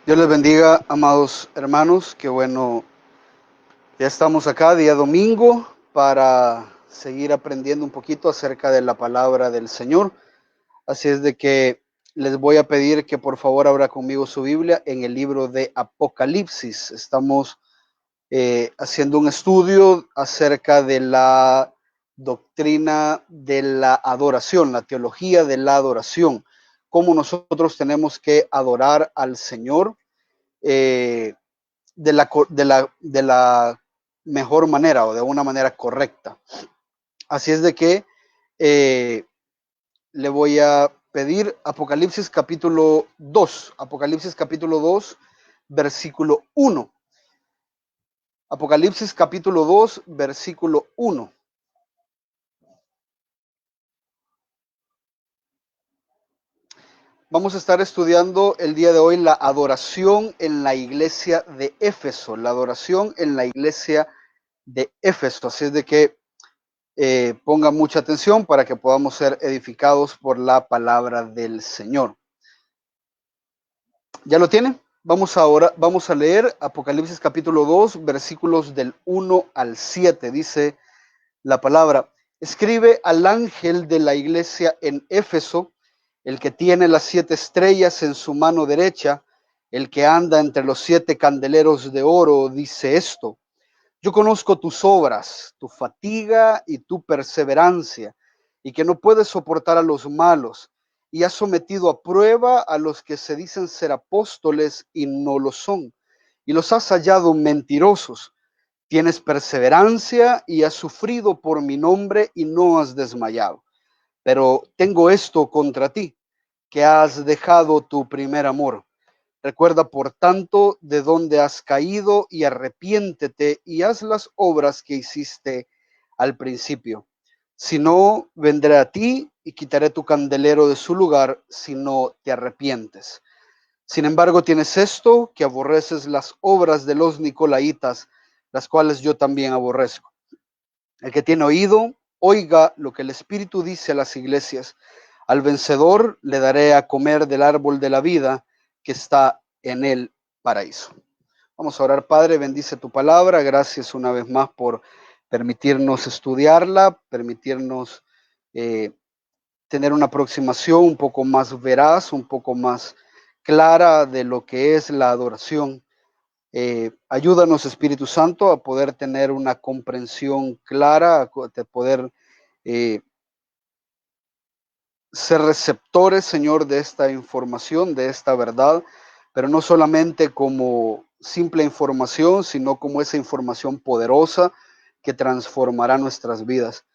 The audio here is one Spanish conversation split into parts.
Dios les bendiga, amados hermanos. Qué bueno, ya estamos acá día domingo para seguir aprendiendo un poquito acerca de la palabra del Señor. Así es de que les voy a pedir que por favor abra conmigo su Biblia en el libro de Apocalipsis. Estamos haciendo un estudio acerca de la doctrina de la adoración, la teología de la adoración, cómo nosotros tenemos que adorar al Señor. De la mejor manera o de una manera correcta. Así es de que eh, le voy a pedir Apocalipsis capítulo 2, Apocalipsis capítulo 2, versículo 1. Apocalipsis capítulo 2, versículo 1. Vamos a estar estudiando el día de hoy la adoración en la iglesia de Éfeso, la adoración en la iglesia de Éfeso. Así es de que ponga mucha atención para que podamos ser edificados por la palabra del Señor. ¿Ya lo tiene? Vamos a leer Apocalipsis capítulo 2, versículos del 1 al 7. Dice la palabra: escribe al ángel de la iglesia en Éfeso, el que tiene las 7 estrellas en su mano derecha, el que anda entre los 7 candeleros de oro, dice esto: yo conozco tus obras, tu fatiga y tu perseverancia, y que no puedes soportar a los malos, y has sometido a prueba a los que se dicen ser apóstoles y no lo son, y los has hallado mentirosos. Tienes perseverancia y has sufrido por mi nombre y no has desmayado. Pero tengo esto contra ti, que has dejado tu primer amor. Recuerda, por tanto, de dónde has caído y arrepiéntete y haz las obras que hiciste al principio. Si no, vendré a ti y quitaré tu candelero de su lugar si no te arrepientes. Sin embargo, tienes esto, que aborreces las obras de los nicolaítas, las cuales yo también aborrezco. El que tiene oído, oiga lo que el Espíritu dice a las iglesias. Al vencedor le daré a comer del árbol de la vida que está en el paraíso. Vamos a orar. Padre, bendice tu palabra. Gracias una vez más por permitirnos estudiarla, permitirnos eh, tener una aproximación un poco más veraz, un poco más clara de lo que es la adoración. Ayúdanos, Espíritu Santo, a poder tener una comprensión clara, a poder eh, ser receptores, Señor, de esta información, de esta verdad, pero no solamente como simple información, sino como esa información poderosa que transformará nuestras vidas.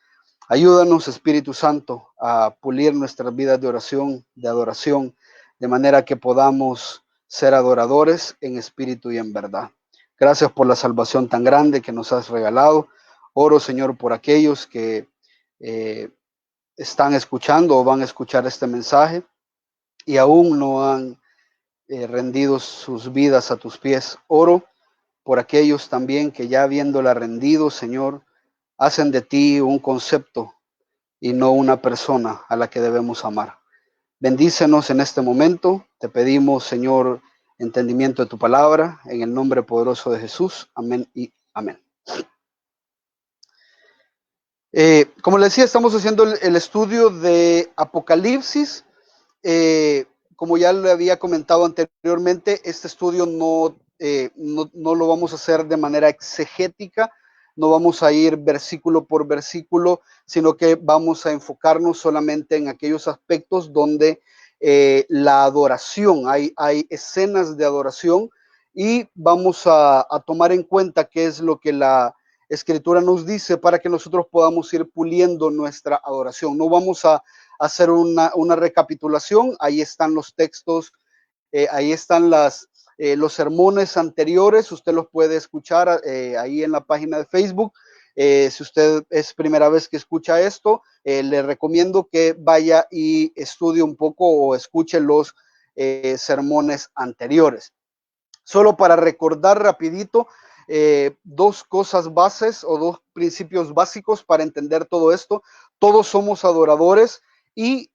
Ayúdanos, Espíritu Santo, a pulir nuestras vidas de oración, de adoración, de manera que podamos ser adoradores en espíritu y en verdad. Gracias por la salvación tan grande que nos has regalado. Oro, Señor, por aquellos que eh, están escuchando o van a escuchar este mensaje y aún no han rendido sus vidas a tus pies. Oro por aquellos también que ya habiéndola rendido, Señor, hacen de ti un concepto y no una persona a la que debemos amar. Bendícenos en este momento. Te pedimos, Señor, entendimiento de tu palabra, en el nombre poderoso de Jesús. Amén y amén. Como les decía, estamos haciendo el estudio de Apocalipsis. Como ya le había comentado anteriormente, este estudio no lo vamos a hacer de manera exegética, no vamos a ir versículo por versículo, sino que vamos a enfocarnos solamente en aquellos aspectos donde la adoración, hay escenas de adoración y vamos a tomar en cuenta qué es lo que la Escritura nos dice para que nosotros podamos ir puliendo nuestra adoración. No vamos a hacer una recapitulación, ahí están los textos, ahí están los sermones anteriores, usted los puede escuchar ahí en la página de Facebook. Si usted es primera vez que escucha esto, le recomiendo que vaya y estudie un poco o escuche los sermones anteriores. Solo para recordar rapidito, dos cosas bases o dos principios básicos para entender todo esto. Todos somos adoradores y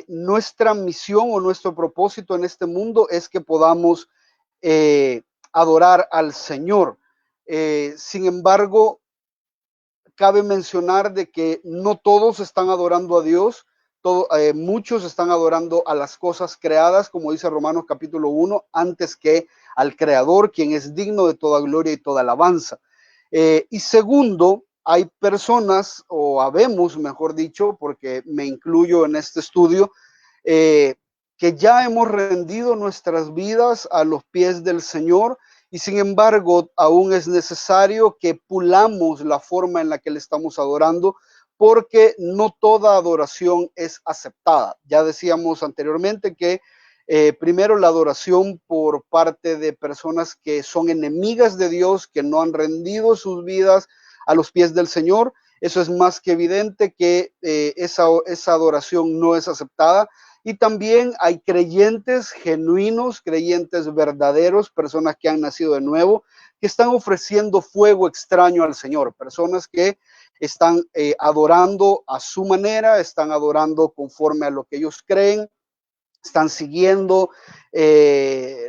nuestra misión o nuestro propósito en este mundo es que podamos adorar al Señor. Sin embargo, cabe mencionar de que no todos están adorando a Dios, muchos están adorando a las cosas creadas, como dice Romanos capítulo 1, antes que al Creador, quien es digno de toda gloria y toda alabanza. Y segundo, hay personas, o habemos, mejor dicho, porque me incluyo en este estudio, que ya hemos rendido nuestras vidas a los pies del Señor, y sin embargo aún es necesario que pulamos la forma en la que le estamos adorando, porque no toda adoración es aceptada. Ya decíamos anteriormente que primero la adoración por parte de personas que son enemigas de Dios, que no han rendido sus vidas a los pies del Señor, eso es más que evidente que esa adoración no es aceptada. Y también hay creyentes genuinos, creyentes verdaderos, personas que han nacido de nuevo, que están ofreciendo fuego extraño al Señor, personas que están adorando a su manera, están adorando conforme a lo que ellos creen, están siguiendo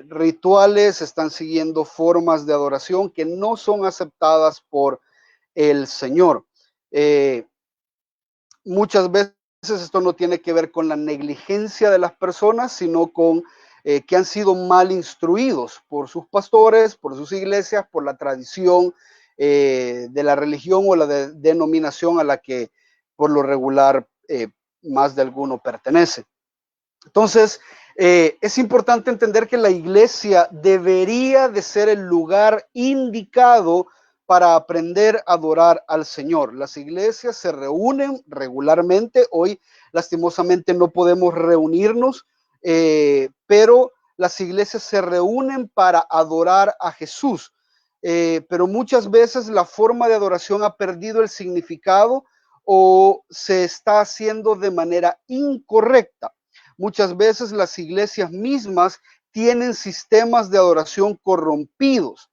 rituales, están siguiendo formas de adoración que no son aceptadas por el Señor. Muchas veces esto no tiene que ver con la negligencia de las personas, sino con que han sido mal instruidos por sus pastores, por sus iglesias, por la tradición de la religión o la denominación a la que por lo regular más de alguno pertenece. Entonces, es importante entender que la iglesia debería de ser el lugar indicado para aprender a adorar al Señor. Las iglesias se reúnen regularmente. Hoy, lastimosamente, no podemos reunirnos, pero las iglesias se reúnen para adorar a Jesús. Pero muchas veces la forma de adoración ha perdido el significado o se está haciendo de manera incorrecta. Muchas veces las iglesias mismas tienen sistemas de adoración corrompidos.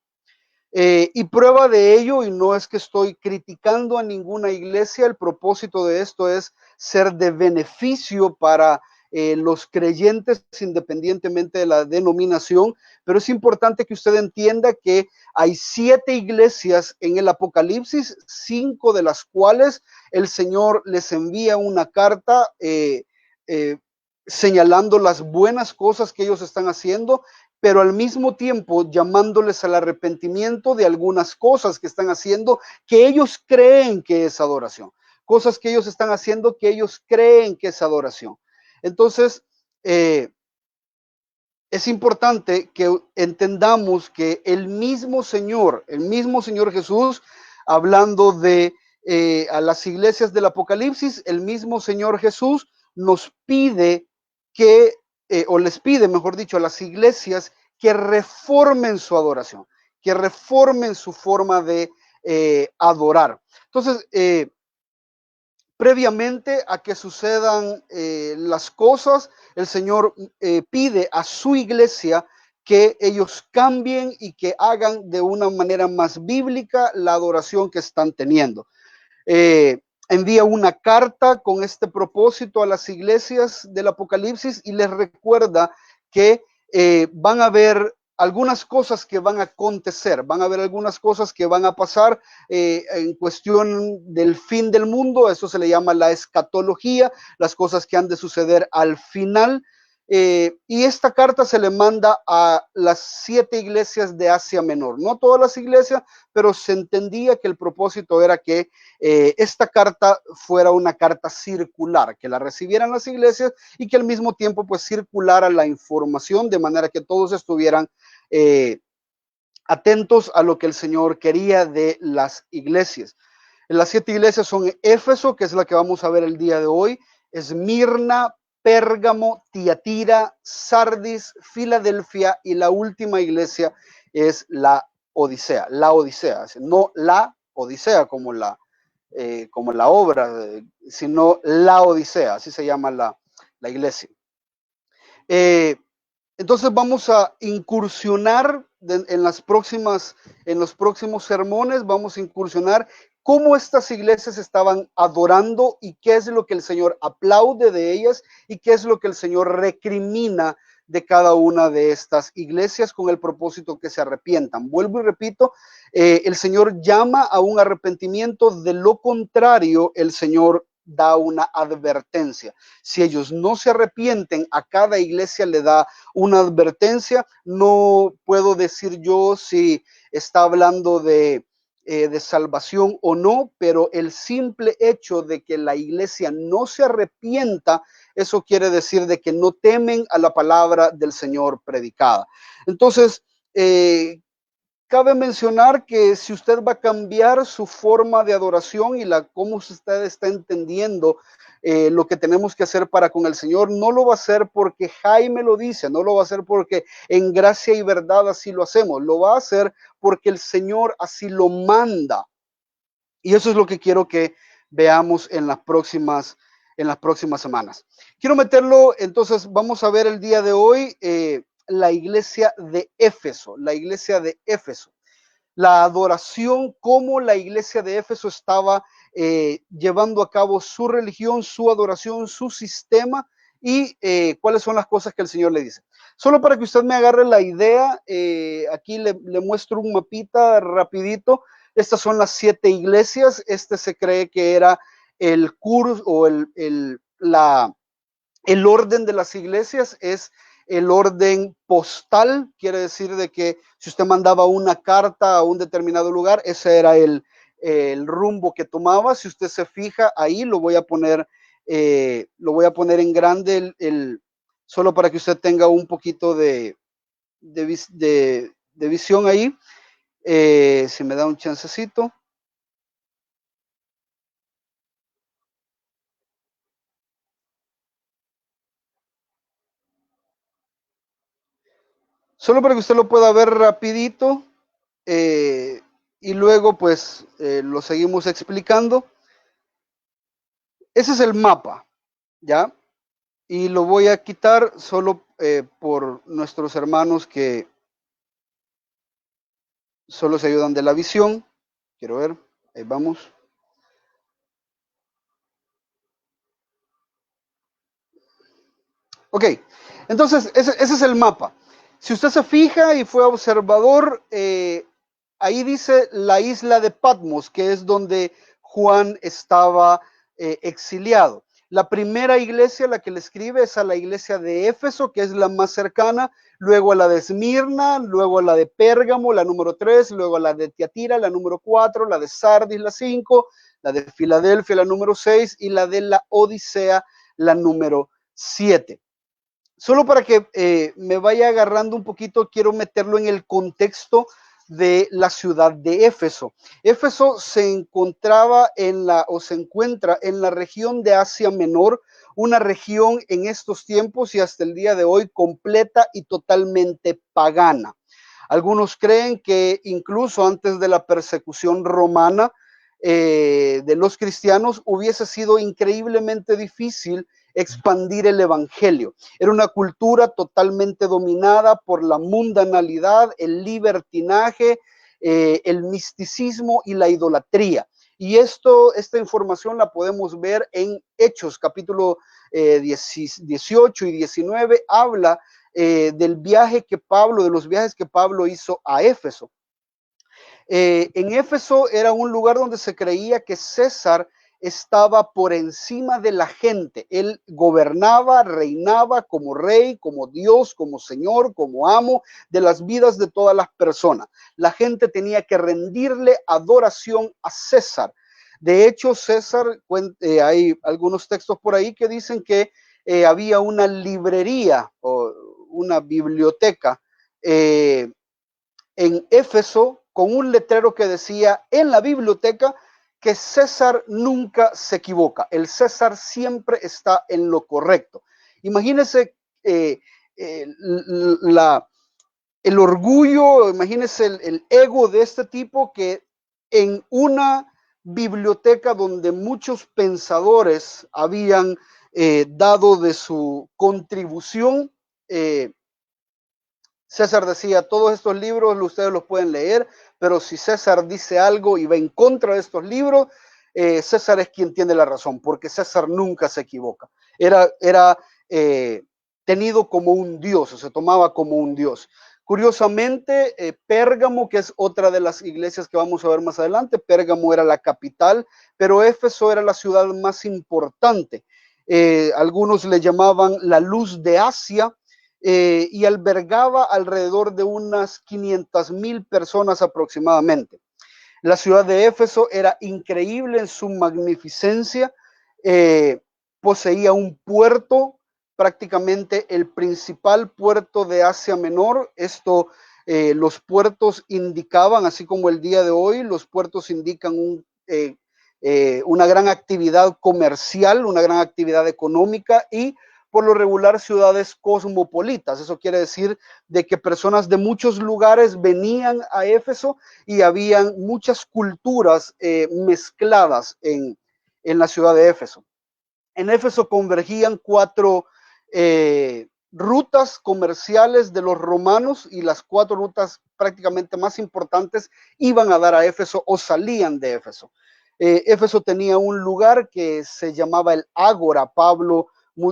Y prueba de ello, y no es que estoy criticando a ninguna iglesia, el propósito de esto es ser de beneficio para los creyentes independientemente de la denominación, pero es importante que usted entienda que hay 7 iglesias en el Apocalipsis, 5 de las cuales el Señor les envía una carta señalando las buenas cosas que ellos están haciendo, pero al mismo tiempo llamándoles al arrepentimiento de algunas cosas que están haciendo que ellos creen que es adoración, cosas que ellos están haciendo que ellos creen que es adoración. Entonces, es importante que entendamos que el mismo Señor Jesús, hablando de a las iglesias del Apocalipsis, el mismo Señor Jesús nos pide que, o les pide, mejor dicho, a las iglesias que reformen su adoración, que reformen su forma de adorar. Entonces, previamente a que sucedan las cosas, el Señor pide a su iglesia que ellos cambien y que hagan de una manera más bíblica la adoración que están teniendo. Envía una carta con este propósito a las iglesias del Apocalipsis y les recuerda que van a haber algunas cosas que van a acontecer, van a haber algunas cosas que van a pasar en cuestión del fin del mundo. Eso se le llama la escatología, las cosas que han de suceder al final. Y esta carta se le manda a las 7 iglesias de Asia Menor, no todas las iglesias, pero se entendía que el propósito era que esta carta fuera una carta circular, que la recibieran las iglesias y que al mismo tiempo pues circulara la información de manera que todos estuvieran atentos a lo que el Señor quería de las iglesias. Las 7 iglesias son Éfeso, que es la que vamos a ver el día de hoy, Esmirna, Pérgamo, Tiatira, Sardis, Filadelfia, y la última iglesia es la Odisea, no la Odisea como la obra, sino la Odisea, así se llama la iglesia. Entonces vamos a incursionar en los próximos sermones, vamos a incursionar cómo estas iglesias estaban adorando y qué es lo que el Señor aplaude de ellas y qué es lo que el Señor recrimina de cada una de estas iglesias con el propósito que se arrepientan. Vuelvo y repito, el Señor llama a un arrepentimiento, de lo contrario, el Señor da una advertencia. Si ellos no se arrepienten, a cada iglesia le da una advertencia. No puedo decir yo si está hablando de salvación o no, pero el simple hecho de que la iglesia no se arrepienta, eso quiere decir de que no temen a la palabra del Señor predicada. Entonces, cabe mencionar que si usted va a cambiar su forma de adoración y cómo usted está entendiendo lo que tenemos que hacer para con el Señor, no lo va a hacer porque Jaime lo dice, no lo va a hacer porque en gracia y verdad así lo hacemos, lo va a hacer porque el Señor así lo manda. Y eso es lo que quiero que veamos en las próximas semanas. Quiero meterlo, entonces vamos a ver el día de hoy la iglesia de Éfeso, la adoración, cómo la iglesia de Éfeso estaba llevando a cabo su religión, su adoración, su sistema, y cuáles son las cosas que el Señor le dice. Solo para que usted me agarre la idea, aquí le muestro un mapita rapidito. Estas son las 7 iglesias. Este se cree que era el curso o el orden de las iglesias, es el orden postal. Quiere decir de que si usted mandaba una carta a un determinado lugar, ese era el rumbo que tomaba. Si usted se fija ahí, lo voy a poner en grande, solo para que usted tenga un poquito de visión ahí. Si me da un chancecito. Solo para que usted lo pueda ver rapidito, y luego pues lo seguimos explicando. Ese es el mapa, ¿ya? Y lo voy a quitar solo por nuestros hermanos que solo se ayudan de la visión. Quiero ver, ahí vamos. Ok, entonces ese es el mapa. Si usted se fija y fue observador, ahí dice la isla de Patmos, que es donde Juan estaba exiliado. La primera iglesia, la que le escribe, es a la iglesia de Éfeso, que es la más cercana, luego a la de Esmirna, luego a la de Pérgamo, la número 3, luego a la de Tiatira, la número 4, la de Sardis, la 5, la de Filadelfia, la número 6, y la de la Odisea, la número 7. Solo para que me vaya agarrando un poquito, quiero meterlo en el contexto de la ciudad de Éfeso. Éfeso se encontraba se encuentra en la región de Asia Menor, una región en estos tiempos y hasta el día de hoy completa y totalmente pagana. Algunos creen que incluso antes de la persecución romana de los cristianos hubiese sido increíblemente difícil expandir el evangelio. Era una cultura totalmente dominada por la mundanalidad, el libertinaje, el misticismo y la idolatría. Y esta información la podemos ver en Hechos, capítulo 18 y 19, habla de los viajes que Pablo hizo a Éfeso. En Éfeso era un lugar donde se creía que César estaba por encima de la gente. Él gobernaba, reinaba como rey, como Dios, como Señor, como amo de las vidas de todas las personas. La gente tenía que rendirle adoración a César. De hecho, César, hay algunos textos por ahí que dicen que había una librería o una biblioteca en Éfeso con un letrero que decía en la biblioteca que César nunca se equivoca, el César siempre está en lo correcto. Imagínense el orgullo, imagínense el ego de este tipo, que en una biblioteca donde muchos pensadores habían dado de su contribución, César decía, todos estos libros ustedes los pueden leer, pero si César dice algo y va en contra de estos libros, César es quien tiene la razón, porque César nunca se equivoca. Era tenido como un dios, o se tomaba como un dios. Curiosamente, Pérgamo, que es otra de las iglesias que vamos a ver más adelante, Pérgamo era la capital, pero Éfeso era la ciudad más importante. Algunos le llamaban la luz de Asia, y albergaba alrededor de unas 500,000 personas aproximadamente. La ciudad de Éfeso era increíble en su magnificencia, poseía un puerto, prácticamente el principal puerto de Asia Menor. Los puertos indicaban, así como el día de hoy, los puertos indican una gran actividad comercial, una gran actividad económica y por lo regular ciudades cosmopolitas. Eso quiere decir de que personas de muchos lugares venían a Éfeso y habían muchas culturas mezcladas en la ciudad de Éfeso. En Éfeso convergían 4 rutas comerciales de los romanos, y las 4 rutas prácticamente más importantes iban a dar a Éfeso o salían de Éfeso. Éfeso tenía un lugar que se llamaba el Ágora. Pablo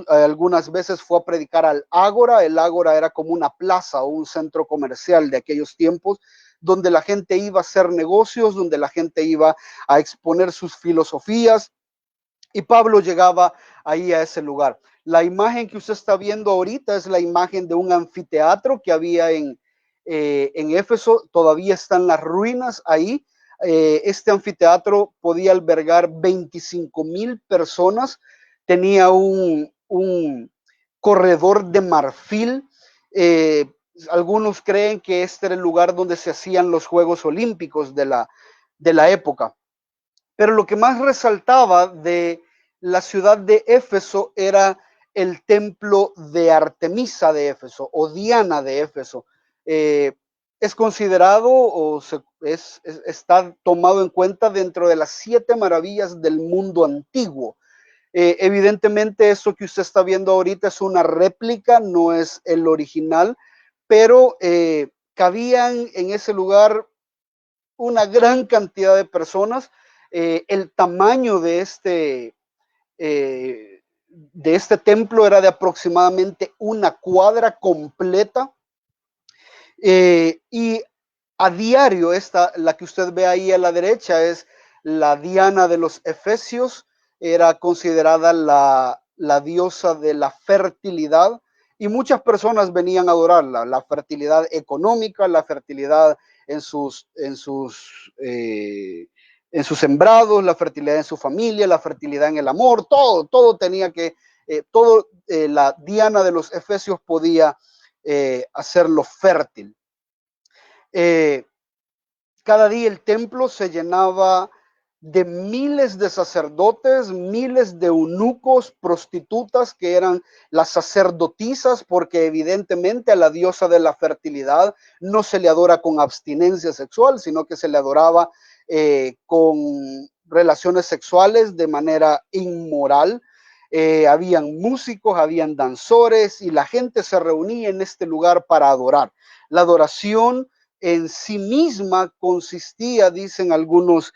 algunas veces fue a predicar al Ágora. El Ágora era como una plaza o un centro comercial de aquellos tiempos, donde la gente iba a hacer negocios, donde la gente iba a exponer sus filosofías, y Pablo llegaba ahí a ese lugar. La imagen que usted está viendo ahorita es la imagen de un anfiteatro que había en Éfeso. Todavía están las ruinas ahí. Este anfiteatro podía albergar 25,000 personas. Tenía un corredor de marfil. Algunos creen que este era el lugar donde se hacían los Juegos Olímpicos de la época. Pero lo que más resaltaba de la ciudad de Éfeso era el templo de Artemisa de Éfeso o Diana de Éfeso. Es considerado está tomado en cuenta dentro de las 7 maravillas del mundo antiguo. Evidentemente, eso que usted está viendo ahorita es una réplica, no es el original, pero cabían en ese lugar una gran cantidad de personas. El tamaño de este templo era de aproximadamente una cuadra completa, y a diario la que usted ve ahí a la derecha es la Diana de los Efesios. Era considerada la diosa de la fertilidad, y muchas personas venían a adorarla. La fertilidad económica, la fertilidad en sus sembrados, la fertilidad en su familia, la fertilidad en el amor, todo tenía que, la Diana de los Efesios podía hacerlo fértil. Cada día el templo se llenaba de miles de sacerdotes, miles de eunucos, prostitutas que eran las sacerdotisas, porque evidentemente a la diosa de la fertilidad no se le adora con abstinencia sexual, sino que se le adoraba con relaciones sexuales de manera inmoral. Habían músicos, habían danzores, y la gente se reunía en este lugar para adorar. La adoración en sí misma consistía, dicen algunos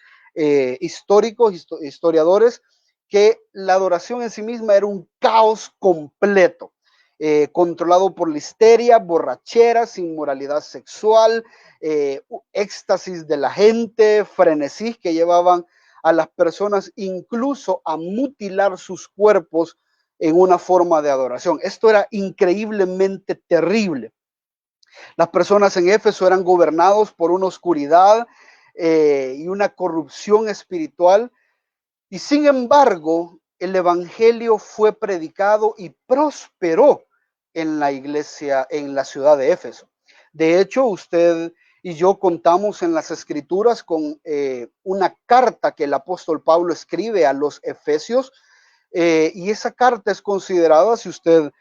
historiadores, que la adoración en sí misma era un caos completo, controlado por la histeria, borracheras, inmoralidad sexual, éxtasis de la gente, frenesí que llevaban a las personas incluso a mutilar sus cuerpos en una forma de adoración. Esto era increíblemente terrible. Las personas en Éfeso eran gobernados por una oscuridad y una corrupción espiritual, y sin embargo el evangelio fue predicado y prosperó en la iglesia, en la ciudad de Éfeso. De hecho, usted y yo contamos en las escrituras con una carta que el apóstol Pablo escribe a los efesios, y esa carta es considerada, si usted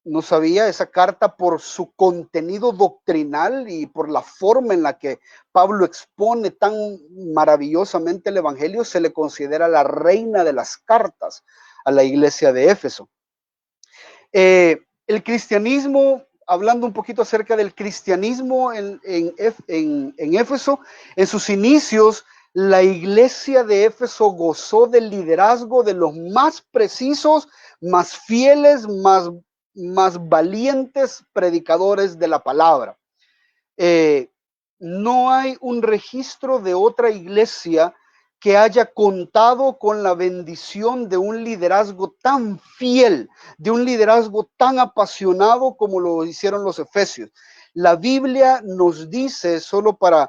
no sabía, esa carta, por su contenido doctrinal y por la forma en la que Pablo expone tan maravillosamente el evangelio, se le considera la reina de las cartas a la iglesia de Éfeso. El cristianismo, hablando un poquito acerca del cristianismo en Éfeso, en sus inicios, la iglesia de Éfeso gozó del liderazgo de los más precisos, más fieles, más más valientes predicadores de la palabra. No hay un registro de otra iglesia que haya contado con la bendición de un liderazgo tan fiel, de un liderazgo tan apasionado como lo hicieron los efesios. La Biblia nos dice, solo para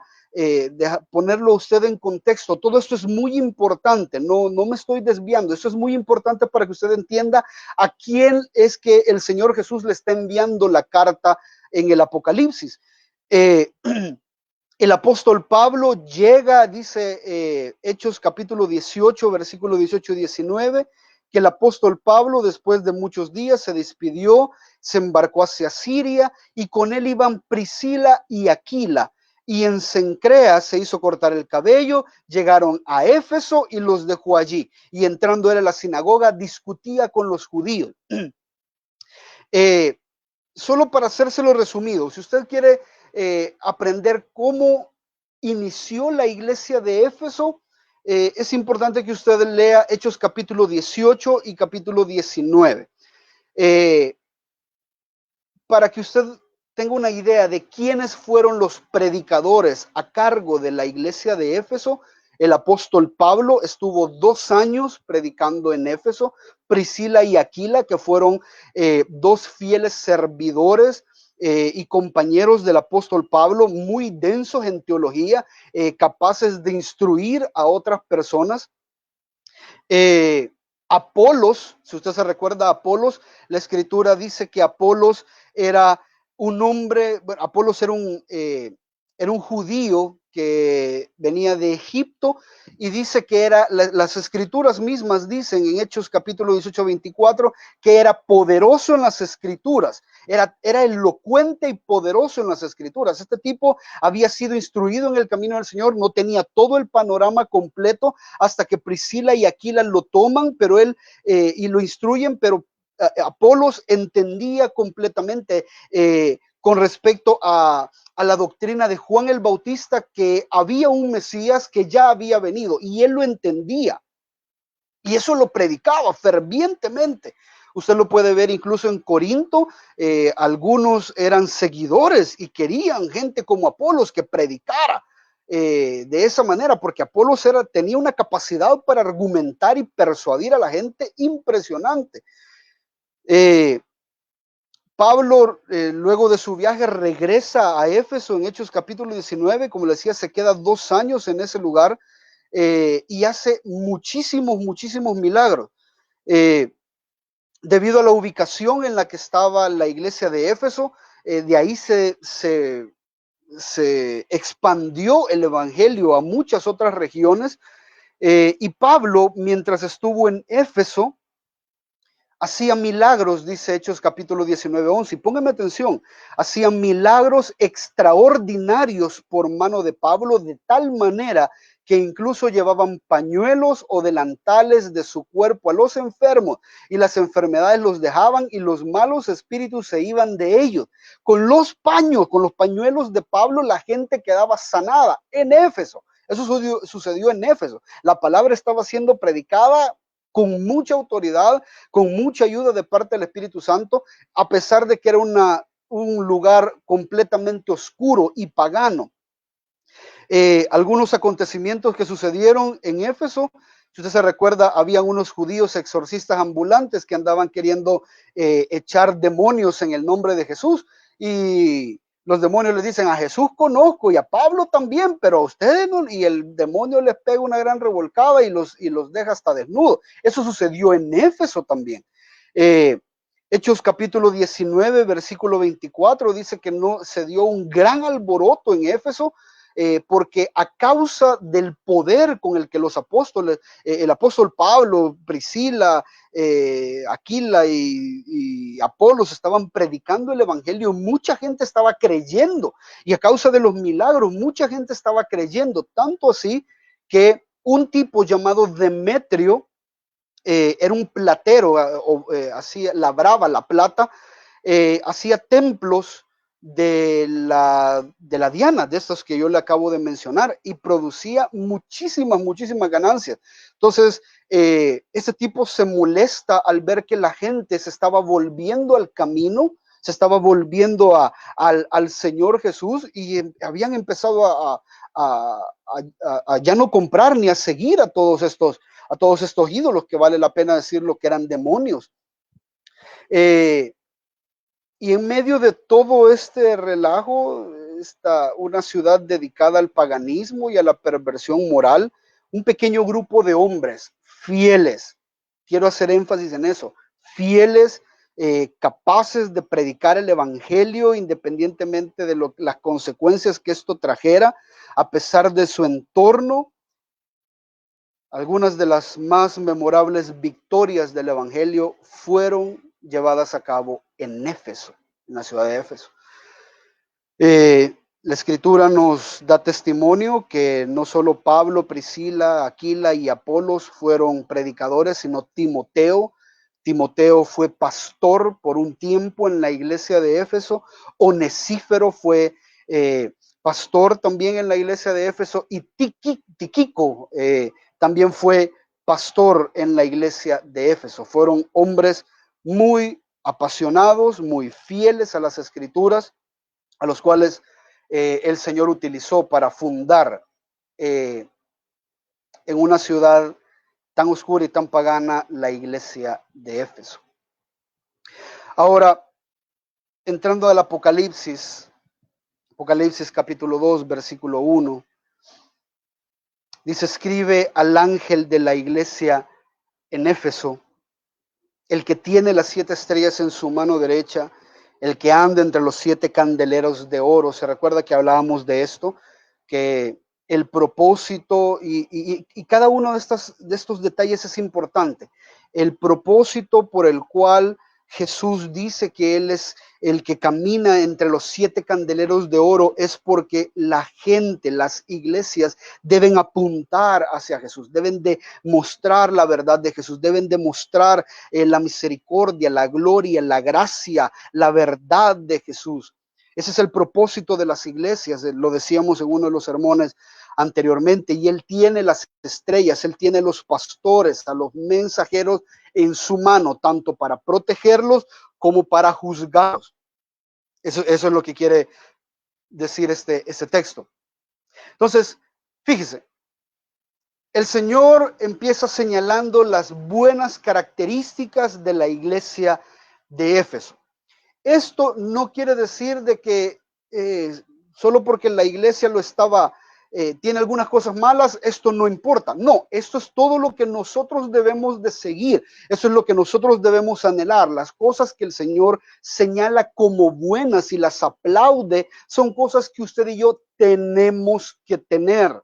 ponerlo usted en contexto, todo esto es muy importante, no me estoy desviando, esto es muy importante para que usted entienda a quién es que el Señor Jesús le está enviando la carta en el Apocalipsis. El apóstol Pablo llega, dice Hechos capítulo 18, versículo 18 y 19, que el apóstol Pablo después de muchos días se despidió, se embarcó hacia Siria y con él iban Priscila y Aquila. Y en Cencrea se hizo cortar el cabello, llegaron a Éfeso y los dejó allí. Y entrando él a la sinagoga discutía con los judíos. Solo para hacérselo resumido, si usted quiere aprender cómo inició la iglesia de Éfeso, es importante que usted lea Hechos capítulo 18 y capítulo 19. Para que usted tenga una idea de quiénes fueron los predicadores a cargo de la iglesia de Éfeso, el apóstol Pablo estuvo 2 años predicando en Éfeso. Priscila y Aquila, que fueron dos fieles servidores y compañeros del apóstol Pablo, muy densos en teología, capaces de instruir a otras personas. Apolos, si usted se recuerda a Apolos, la escritura dice que Apolos era un hombre, bueno, Apolos era un judío que venía de Egipto y dice que era, las escrituras mismas dicen en Hechos capítulo 18-24 que era poderoso en las escrituras, era elocuente y poderoso en las escrituras. Este tipo había sido instruido en el camino del Señor, no tenía todo el panorama completo hasta que Priscila y Aquila lo toman, pero él y lo instruyen, pero Apolos entendía completamente con respecto a la doctrina de Juan el Bautista que había un Mesías que ya había venido y él lo entendía y eso lo predicaba fervientemente. Usted lo puede ver incluso en Corinto, algunos eran seguidores y querían gente como Apolos que predicara de esa manera, porque Apolos tenía una capacidad para argumentar y persuadir a la gente impresionante. Pablo, luego de su viaje, regresa a Éfeso en Hechos capítulo 19, como le decía, se queda 2 años en ese lugar y hace muchísimos milagros. Debido a la ubicación en la que estaba la iglesia de Éfeso, de ahí se expandió el evangelio a muchas otras regiones. Y Pablo, mientras estuvo en Éfeso, hacía milagros, dice Hechos capítulo 19:11. Y póngame atención, hacía milagros extraordinarios por mano de Pablo, de tal manera que incluso llevaban pañuelos o delantales de su cuerpo a los enfermos y las enfermedades los dejaban y los malos espíritus se iban de ellos. Con los pañuelos de Pablo, la gente quedaba sanada en Éfeso. Eso sucedió en Éfeso. La palabra estaba siendo predicada con mucha autoridad, con mucha ayuda de parte del Espíritu Santo, a pesar de que era un lugar completamente oscuro y pagano. Algunos acontecimientos que sucedieron en Éfeso, si usted se recuerda, habían unos judíos exorcistas ambulantes que andaban queriendo echar demonios en el nombre de Jesús, y los demonios les dicen: a Jesús conozco y a Pablo también, pero a ustedes no. Y el demonio les pega una gran revolcada y los deja hasta desnudos. Eso sucedió en Éfeso también. Hechos capítulo 19, versículo 24, dice que no se dio un gran alboroto en Éfeso, porque a causa del poder con el que los apóstoles, el apóstol Pablo, Priscila, Aquila y Apolos estaban predicando el evangelio, mucha gente estaba creyendo, y a causa de los milagros mucha gente estaba creyendo, tanto así que un tipo llamado Demetrio, era un platero, así labraba la plata, hacía templos de la Diana, de estos que yo le acabo de mencionar, y producía muchísimas ganancias. Entonces, este tipo se molesta al ver que la gente se estaba volviendo al camino, se estaba volviendo al Señor Jesús, y habían empezado a ya no comprar ni a seguir a todos estos ídolos, que vale la pena decirlo que eran demonios. Y en medio de todo este relajo, está una ciudad dedicada al paganismo y a la perversión moral, un pequeño grupo de hombres fieles, quiero hacer énfasis en eso, fieles, capaces de predicar el evangelio independientemente de las consecuencias que esto trajera, a pesar de su entorno. Algunas de las más memorables victorias del evangelio fueron llevadas a cabo en Éfeso, en la ciudad de Éfeso. La escritura nos da testimonio que no solo Pablo, Priscila, Aquila y Apolos fueron predicadores, sino Timoteo. Timoteo fue pastor por un tiempo en la iglesia de Éfeso. Onesífero fue pastor también en la iglesia de Éfeso. Y Tíquico también fue pastor en la iglesia de Éfeso. Fueron hombres muy apasionados, muy fieles a las escrituras, a los cuales el Señor utilizó para fundar en una ciudad tan oscura y tan pagana la iglesia de Éfeso. Ahora, entrando al Apocalipsis capítulo 2, versículo 1, dice: escribe al ángel de la iglesia en Éfeso, el que tiene las 7 estrellas en su mano derecha, el que anda entre los 7 candeleros de oro. Se recuerda que hablábamos de esto, que el propósito y cada uno de estos detalles es importante. El propósito por el cual Jesús dice que Él es el que camina entre los 7 candeleros de oro es porque la gente, las iglesias deben apuntar hacia Jesús, deben de mostrar la verdad de Jesús, deben de mostrar la misericordia, la gloria, la gracia, la verdad de Jesús. Ese es el propósito de las iglesias, lo decíamos en uno de los sermones anteriormente, y Él tiene las estrellas, Él tiene los pastores, a los mensajeros en su mano, tanto para protegerlos como para juzgarlos. Eso es lo que quiere decir este texto. Entonces, fíjese, el Señor empieza señalando las buenas características de la iglesia de Éfeso. Esto no quiere decir de que solo porque la iglesia tiene algunas cosas malas, esto no importa. No, esto es todo lo que nosotros debemos de seguir. Eso es lo que nosotros debemos anhelar. Las cosas que el Señor señala como buenas y las aplaude son cosas que usted y yo tenemos que tener.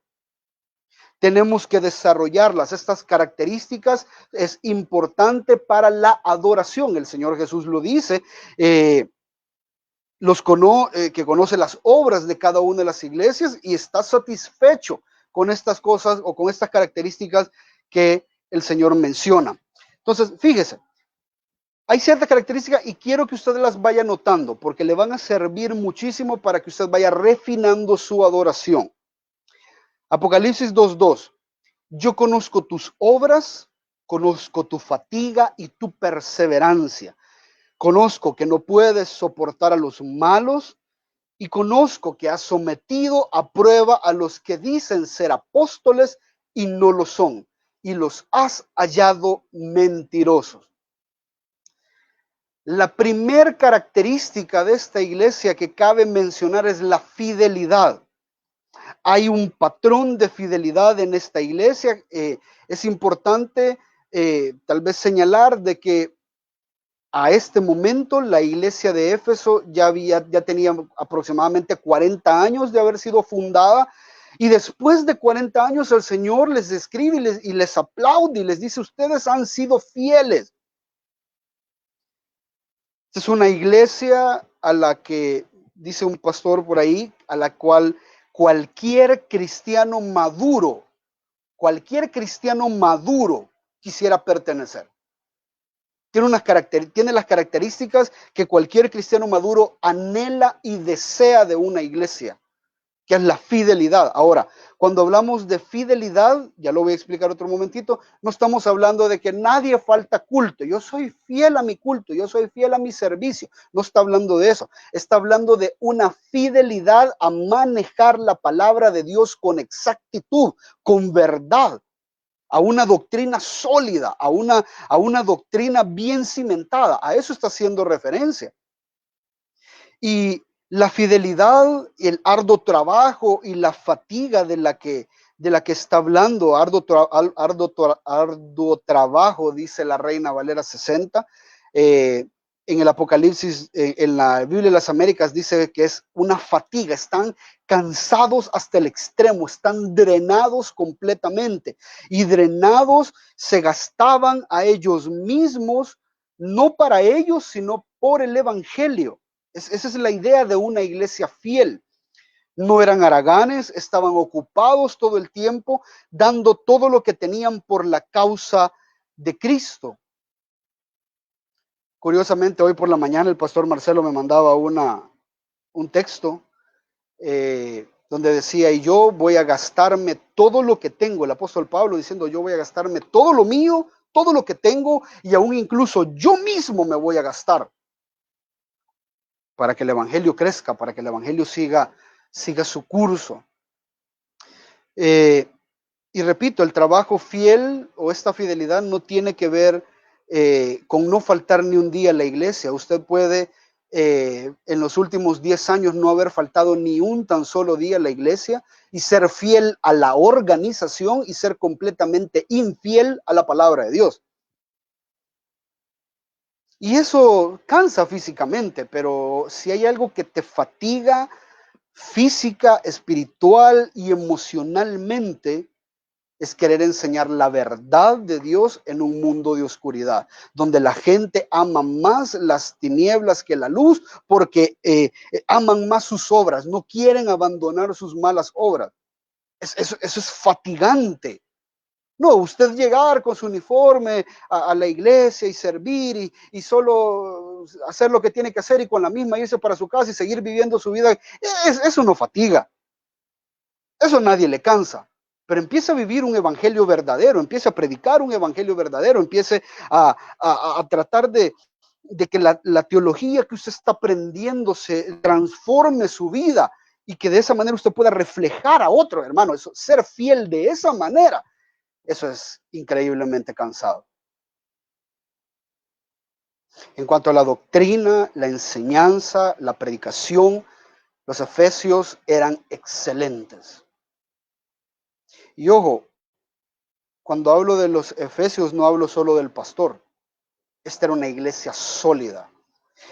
Tenemos que desarrollarlas. Estas características es importante para la adoración. El Señor Jesús lo dice, que conoce las obras de cada una de las iglesias y está satisfecho con estas cosas o con estas características que el Señor menciona. Entonces, fíjese, hay ciertas características y quiero que usted las vaya notando porque le van a servir muchísimo para que usted vaya refinando su adoración. Apocalipsis 2:2. Yo conozco tus obras, conozco tu fatiga y tu perseverancia. Conozco que no puedes soportar a los malos y conozco que has sometido a prueba a los que dicen ser apóstoles y no lo son, y los has hallado mentirosos. La primer característica de esta iglesia que cabe mencionar es la fidelidad. Hay un patrón de fidelidad en esta iglesia. Es importante tal vez señalar de que a este momento la iglesia de Éfeso ya tenía aproximadamente 40 años de haber sido fundada, y después de 40 años el Señor les escribe y les aplaude y les dice: ustedes han sido fieles. Esta es una iglesia a la que, dice un pastor por ahí, a la cual cualquier cristiano maduro quisiera pertenecer. tiene las características que cualquier cristiano maduro anhela y desea de una iglesia, que es la fidelidad. Ahora, cuando hablamos de fidelidad, ya lo voy a explicar otro momentito, no estamos hablando de que nadie falta culto. Yo soy fiel a mi culto, yo soy fiel a mi servicio. No está hablando de eso. Está hablando de una fidelidad a manejar la palabra de Dios con exactitud, con verdad, a una doctrina sólida, a una doctrina bien cimentada. A eso está haciendo referencia. Y la fidelidad, el arduo trabajo y la fatiga de la que está hablando, arduo trabajo, dice la Reina Valera 60, en el Apocalipsis, en la Biblia de las Américas, dice que es una fatiga, están cansados hasta el extremo, están drenados completamente, y drenados se gastaban a ellos mismos, no para ellos, sino por el Evangelio. Esa es la idea de una iglesia fiel. No eran haraganes, estaban ocupados todo el tiempo, dando todo lo que tenían por la causa de Cristo. Curiosamente, hoy por la mañana el pastor Marcelo me mandaba un texto donde decía, y yo voy a gastarme todo lo que tengo, el apóstol Pablo diciendo, yo voy a gastarme todo lo mío, todo lo que tengo, y aún incluso yo mismo me voy a gastar para que el evangelio crezca, para que el evangelio siga su curso. Y repito, el trabajo fiel o esta fidelidad no tiene que ver con no faltar ni un día a la iglesia. Usted puede en los últimos 10 años no haber faltado ni un tan solo día a la iglesia y ser fiel a la organización y ser completamente infiel a la palabra de Dios. Y eso cansa físicamente, pero si hay algo que te fatiga física, espiritual y emocionalmente, es querer enseñar la verdad de Dios en un mundo de oscuridad, donde la gente ama más las tinieblas que la luz, porque aman más sus obras, no quieren abandonar sus malas obras. Eso es fatigante. No, usted llegar con su uniforme a la iglesia y servir y solo hacer lo que tiene que hacer y con la misma irse para su casa y seguir viviendo su vida, eso no fatiga. Eso nadie le cansa. Pero empieza a vivir un evangelio verdadero, empieza a predicar un evangelio verdadero, empiece a tratar de que la teología que usted está aprendiendo se transforme su vida y que de esa manera usted pueda reflejar a otro, hermano. Eso, ser fiel de esa manera, eso es increíblemente cansado. En cuanto a la doctrina, la enseñanza, la predicación, los efesios eran excelentes. Y ojo, cuando hablo de los efesios no hablo solo del pastor. Esta era una iglesia sólida.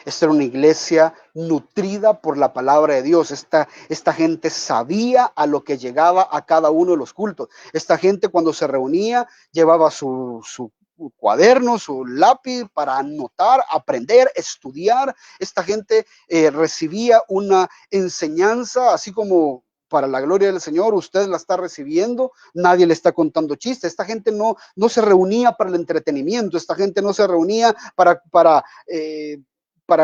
Esta era una iglesia nutrida por la palabra de Dios. Esta gente sabía a lo que llegaba a cada uno de los cultos. Esta gente cuando se reunía llevaba su cuaderno, su lápiz para anotar, aprender, estudiar. Esta gente recibía una enseñanza, así como para la gloria del Señor, usted la está recibiendo, nadie le está contando chistes. Esta gente no se reunía para el entretenimiento, esta gente no se reunía para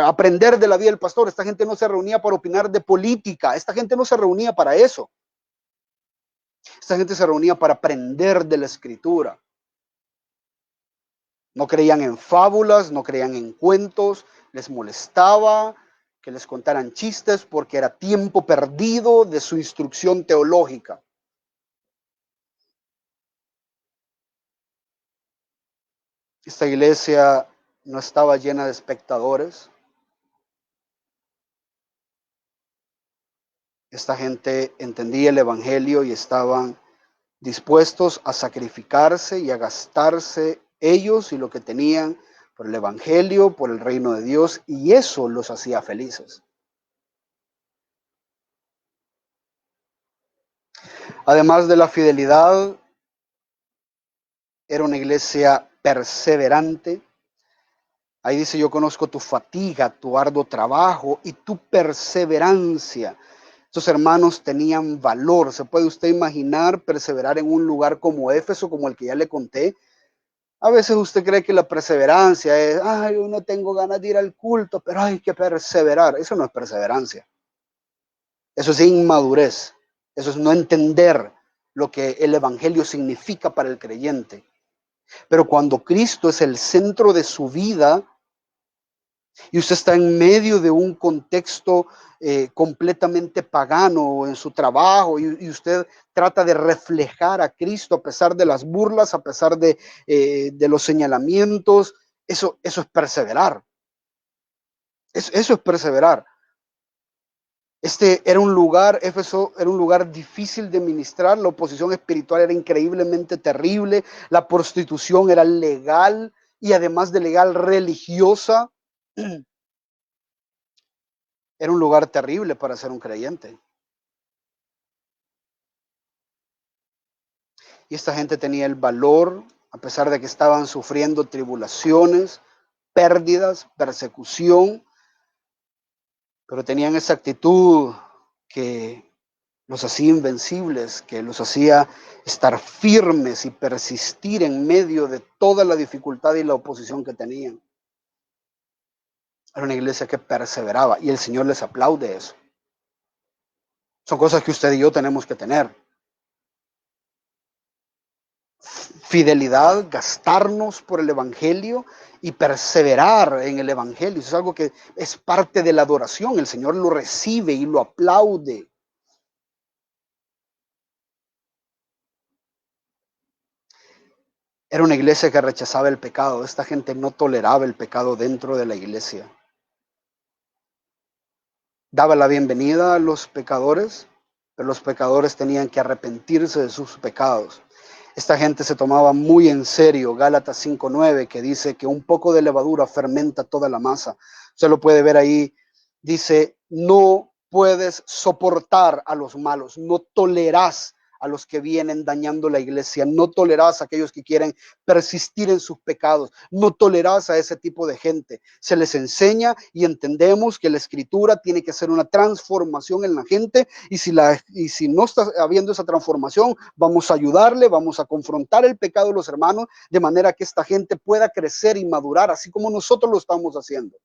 aprender de la vida del pastor, esta gente no se reunía para opinar de política, esta gente no se reunía para eso. Esta gente se reunía para aprender de la Escritura. No creían en fábulas, no creían en cuentos, les molestaba que les contaran chistes porque era tiempo perdido de su instrucción teológica. Esta iglesia no estaba llena de espectadores. Esta gente entendía el evangelio y estaban dispuestos a sacrificarse y a gastarse ellos y lo que tenían por el evangelio, por el reino de Dios, y eso los hacía felices. Además de la fidelidad, era una iglesia perseverante. Ahí dice, yo conozco tu fatiga, tu arduo trabajo y tu perseverancia. Estos hermanos tenían valor. ¿Se puede usted imaginar perseverar en un lugar como Éfeso, como el que ya le conté? A veces usted cree que la perseverancia es, ay, yo no tengo ganas de ir al culto, pero hay que perseverar. Eso no es perseverancia. Eso es inmadurez. Eso es no entender lo que el evangelio significa para el creyente. Pero cuando Cristo es el centro de su vida y usted está en medio de un contexto completamente pagano en su trabajo y usted trata de reflejar a Cristo a pesar de las burlas, a pesar de los señalamientos, eso es perseverar. Eso es perseverar. Éfeso era un lugar difícil de ministrar, la oposición espiritual era increíblemente terrible, la prostitución era legal y además de legal religiosa. Era un lugar terrible para ser un creyente. Y esta gente tenía el valor, a pesar de que estaban sufriendo tribulaciones, pérdidas, persecución, pero tenían esa actitud que los hacía invencibles, que los hacía estar firmes y persistir en medio de toda la dificultad y la oposición que tenían. Era una iglesia que perseveraba y el Señor les aplaude eso. Son cosas que usted y yo tenemos que tener. Fidelidad, gastarnos por el evangelio y perseverar en el evangelio. Eso es algo que es parte de la adoración. El Señor lo recibe y lo aplaude. Era una iglesia que rechazaba el pecado. Esta gente no toleraba el pecado dentro de la iglesia. Daba la bienvenida a los pecadores, pero los pecadores tenían que arrepentirse de sus pecados. Esta gente se tomaba muy en serio Gálatas 5:9, que dice que un poco de levadura fermenta toda la masa. Usted lo puede ver ahí. Dice, no puedes soportar a los malos, no tolerás a los que vienen dañando la iglesia, no tolerás a aquellos que quieren persistir en sus pecados, no tolerás a ese tipo de gente. Se les enseña y entendemos que la escritura tiene que hacer una transformación en la gente y si no está habiendo esa transformación, vamos a ayudarle, vamos a confrontar el pecado de los hermanos de manera que esta gente pueda crecer y madurar, así como nosotros lo estamos haciendo.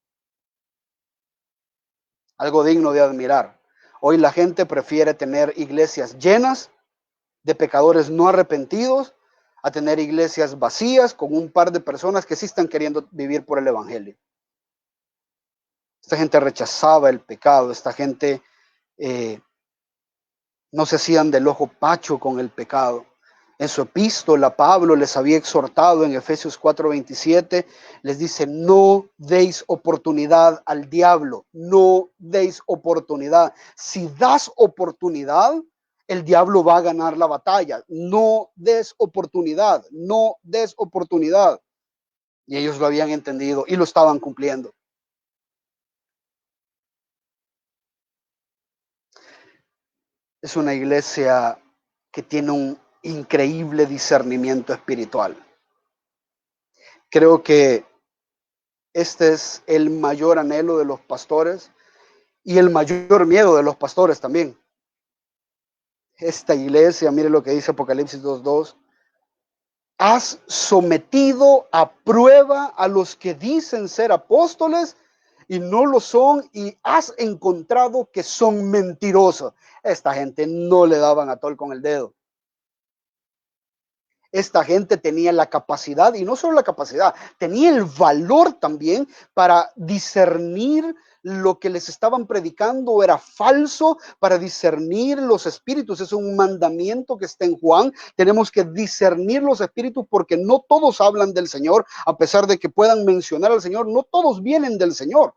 Algo digno de admirar. Hoy la gente prefiere tener iglesias llenas de pecadores no arrepentidos a tener iglesias vacías con un par de personas que sí están queriendo vivir por el evangelio. Esta gente rechazaba el pecado, esta gente no se hacían del ojo pacho con el pecado. En su epístola, Pablo les había exhortado en Efesios 4:27, les dice, no deis oportunidad al diablo, no deis oportunidad. Si das oportunidad, el diablo va a ganar la batalla. No des oportunidad, no des oportunidad. Y ellos lo habían entendido y lo estaban cumpliendo. Es una iglesia que tiene un increíble discernimiento espiritual. Creo que este es el mayor anhelo de los pastores y el mayor miedo de los pastores también. Esta iglesia, mire lo que dice Apocalipsis 2:2. Has sometido a prueba a los que dicen ser apóstoles y no lo son, y has encontrado que son mentirosos. Esta gente no le daban a tol con el dedo. Esta gente tenía la capacidad, y no solo la capacidad, tenía el valor también para discernir lo que les estaban predicando era falso, para discernir los espíritus. Es un mandamiento que está en Juan. Tenemos que discernir los espíritus porque no todos hablan del Señor, a pesar de que puedan mencionar al Señor, no todos vienen del Señor.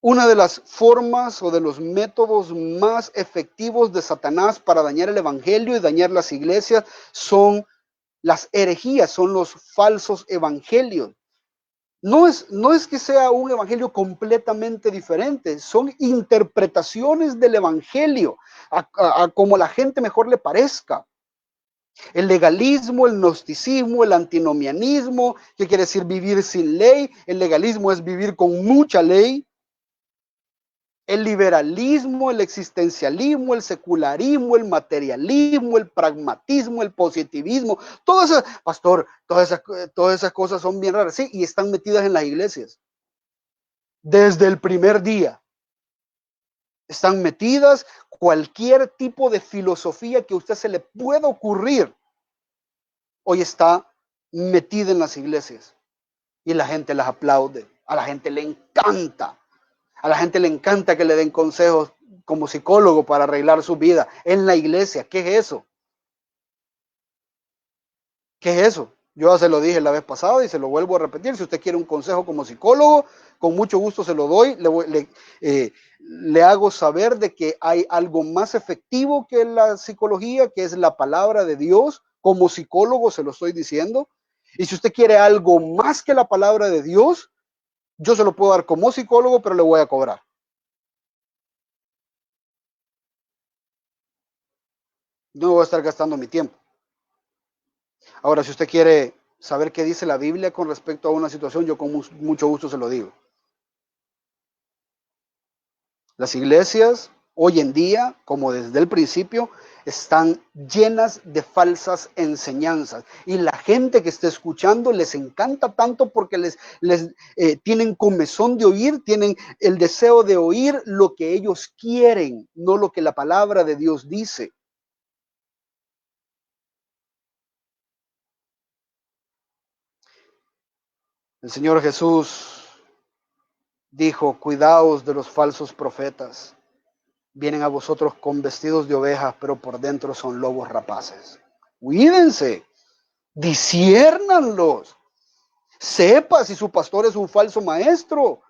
Una de las formas o de los métodos más efectivos de Satanás para dañar el evangelio y dañar las iglesias son las herejías, son los falsos evangelios. No es que sea un evangelio completamente diferente, son interpretaciones del evangelio a como la gente mejor le parezca. El legalismo, el gnosticismo, el antinomianismo, que quiere decir vivir sin ley. El legalismo es vivir con mucha ley. El liberalismo, el existencialismo, el secularismo, el materialismo, el pragmatismo, el positivismo, todas esas, pastor, todas esas cosas son bien raras, sí, y están metidas en las iglesias. Desde el primer día están metidas cualquier tipo de filosofía que a usted se le pueda ocurrir. Hoy está metida en las iglesias y la gente las aplaude, a la gente le encanta. A la gente le encanta que le den consejos como psicólogo para arreglar su vida en la iglesia. ¿Qué es eso? ¿Qué es eso? Yo ya se lo dije la vez pasada y se lo vuelvo a repetir. Si usted quiere un consejo como psicólogo, con mucho gusto se lo doy. Le hago saber de que hay algo más efectivo que la psicología, que es la palabra de Dios. Como psicólogo se lo estoy diciendo. Y si usted quiere algo más que la palabra de Dios, yo se lo puedo dar como psicólogo, pero le voy a cobrar. No voy a estar gastando mi tiempo. Ahora, si usted quiere saber qué dice la Biblia con respecto a una situación, yo con mucho gusto se lo digo. Las iglesias hoy en día, como desde el principio, están llenas de falsas enseñanzas. Y la gente que está escuchando les encanta tanto porque les tienen comezón de oír, tienen el deseo de oír lo que ellos quieren, no lo que la palabra de Dios dice. El Señor Jesús dijo, cuidaos de los falsos profetas. Vienen a vosotros con vestidos de ovejas, pero por dentro son lobos rapaces. Cuídense, disciérnanlos. Sepa si su pastor es un falso maestro.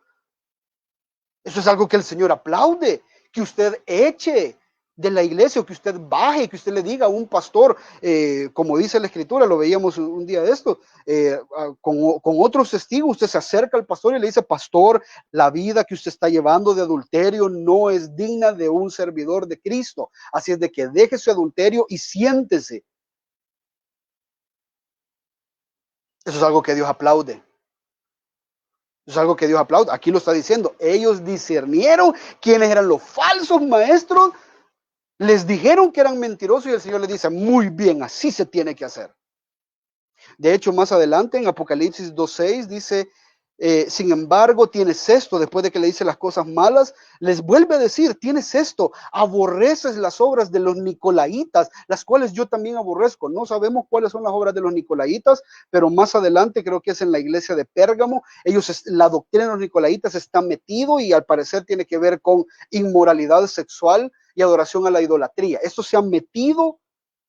Eso es algo que el Señor aplaude, que usted eche de la iglesia o que usted baje, que usted le diga a un pastor, como dice la escritura, lo veíamos un día de esto, con otros testigos, usted se acerca al pastor y le dice, pastor, la vida que usted está llevando de adulterio no es digna de un servidor de Cristo, así es de que deje su adulterio y siéntese. Eso es algo que Dios aplaude. Es algo que Dios aplaude. Aquí lo está diciendo. Ellos discernieron quiénes eran los falsos maestros. Les dijeron que eran mentirosos y el Señor les dice, muy bien, así se tiene que hacer. De hecho, más adelante en Apocalipsis 2:6 dice, sin embargo, tienes esto, después de que le dice las cosas malas, les vuelve a decir, tienes esto, aborreces las obras de los nicolaitas, las cuales yo también aborrezco. No sabemos cuáles son las obras de los nicolaitas, pero más adelante creo que es en la iglesia de Pérgamo. La doctrina de los nicolaitas está metido y al parecer tiene que ver con inmoralidad sexual y adoración a la idolatría. Esto se ha metido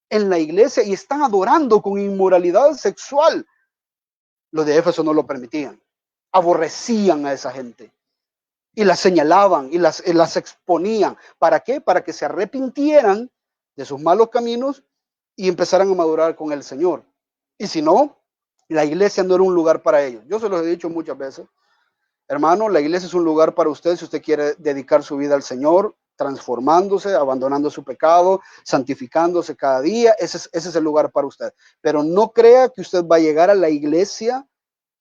en la iglesia y están adorando con inmoralidad sexual. Los de Éfeso no lo permitían. Aborrecían a esa gente y las señalaban y las exponían. ¿Para qué? Para que se arrepintieran de sus malos caminos y empezaran a madurar con el Señor. Y si no, la iglesia no era un lugar para ellos. Yo se los he dicho muchas veces. Hermano, la iglesia es un lugar para usted si usted quiere dedicar su vida al Señor, transformándose, abandonando su pecado, santificándose cada día. Ese es el lugar para usted. Pero no crea que usted va a llegar a la iglesia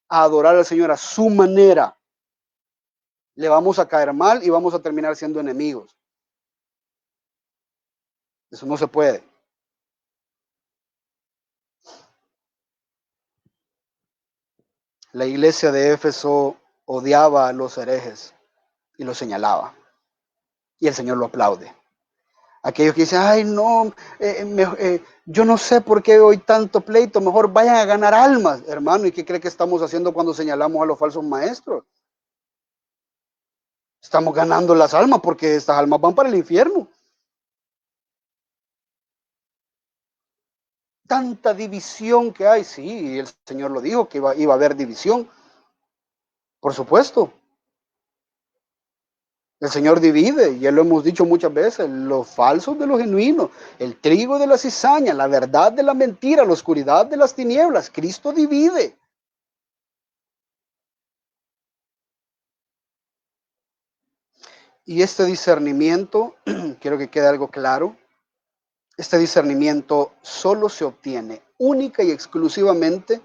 a adorar al Señor a su manera. Le vamos a caer mal y vamos a terminar siendo enemigos. Eso no se puede. La iglesia de Éfeso odiaba a los herejes y los señalaba. Y el Señor lo aplaude. Aquellos que dicen, ay no, yo no sé por qué hoy tanto pleito, mejor vayan a ganar almas, hermano. ¿Y qué cree que estamos haciendo cuando señalamos a los falsos maestros? Estamos ganando las almas porque estas almas van para el infierno. Tanta división que hay, sí, el Señor lo dijo, que iba a haber división, por supuesto. El Señor divide, ya lo hemos dicho muchas veces, los falsos de los genuinos, el trigo de la cizaña, la verdad de la mentira, la oscuridad de las tinieblas. Cristo divide. Y este discernimiento, quiero que quede algo claro, este discernimiento solo se obtiene única y exclusivamente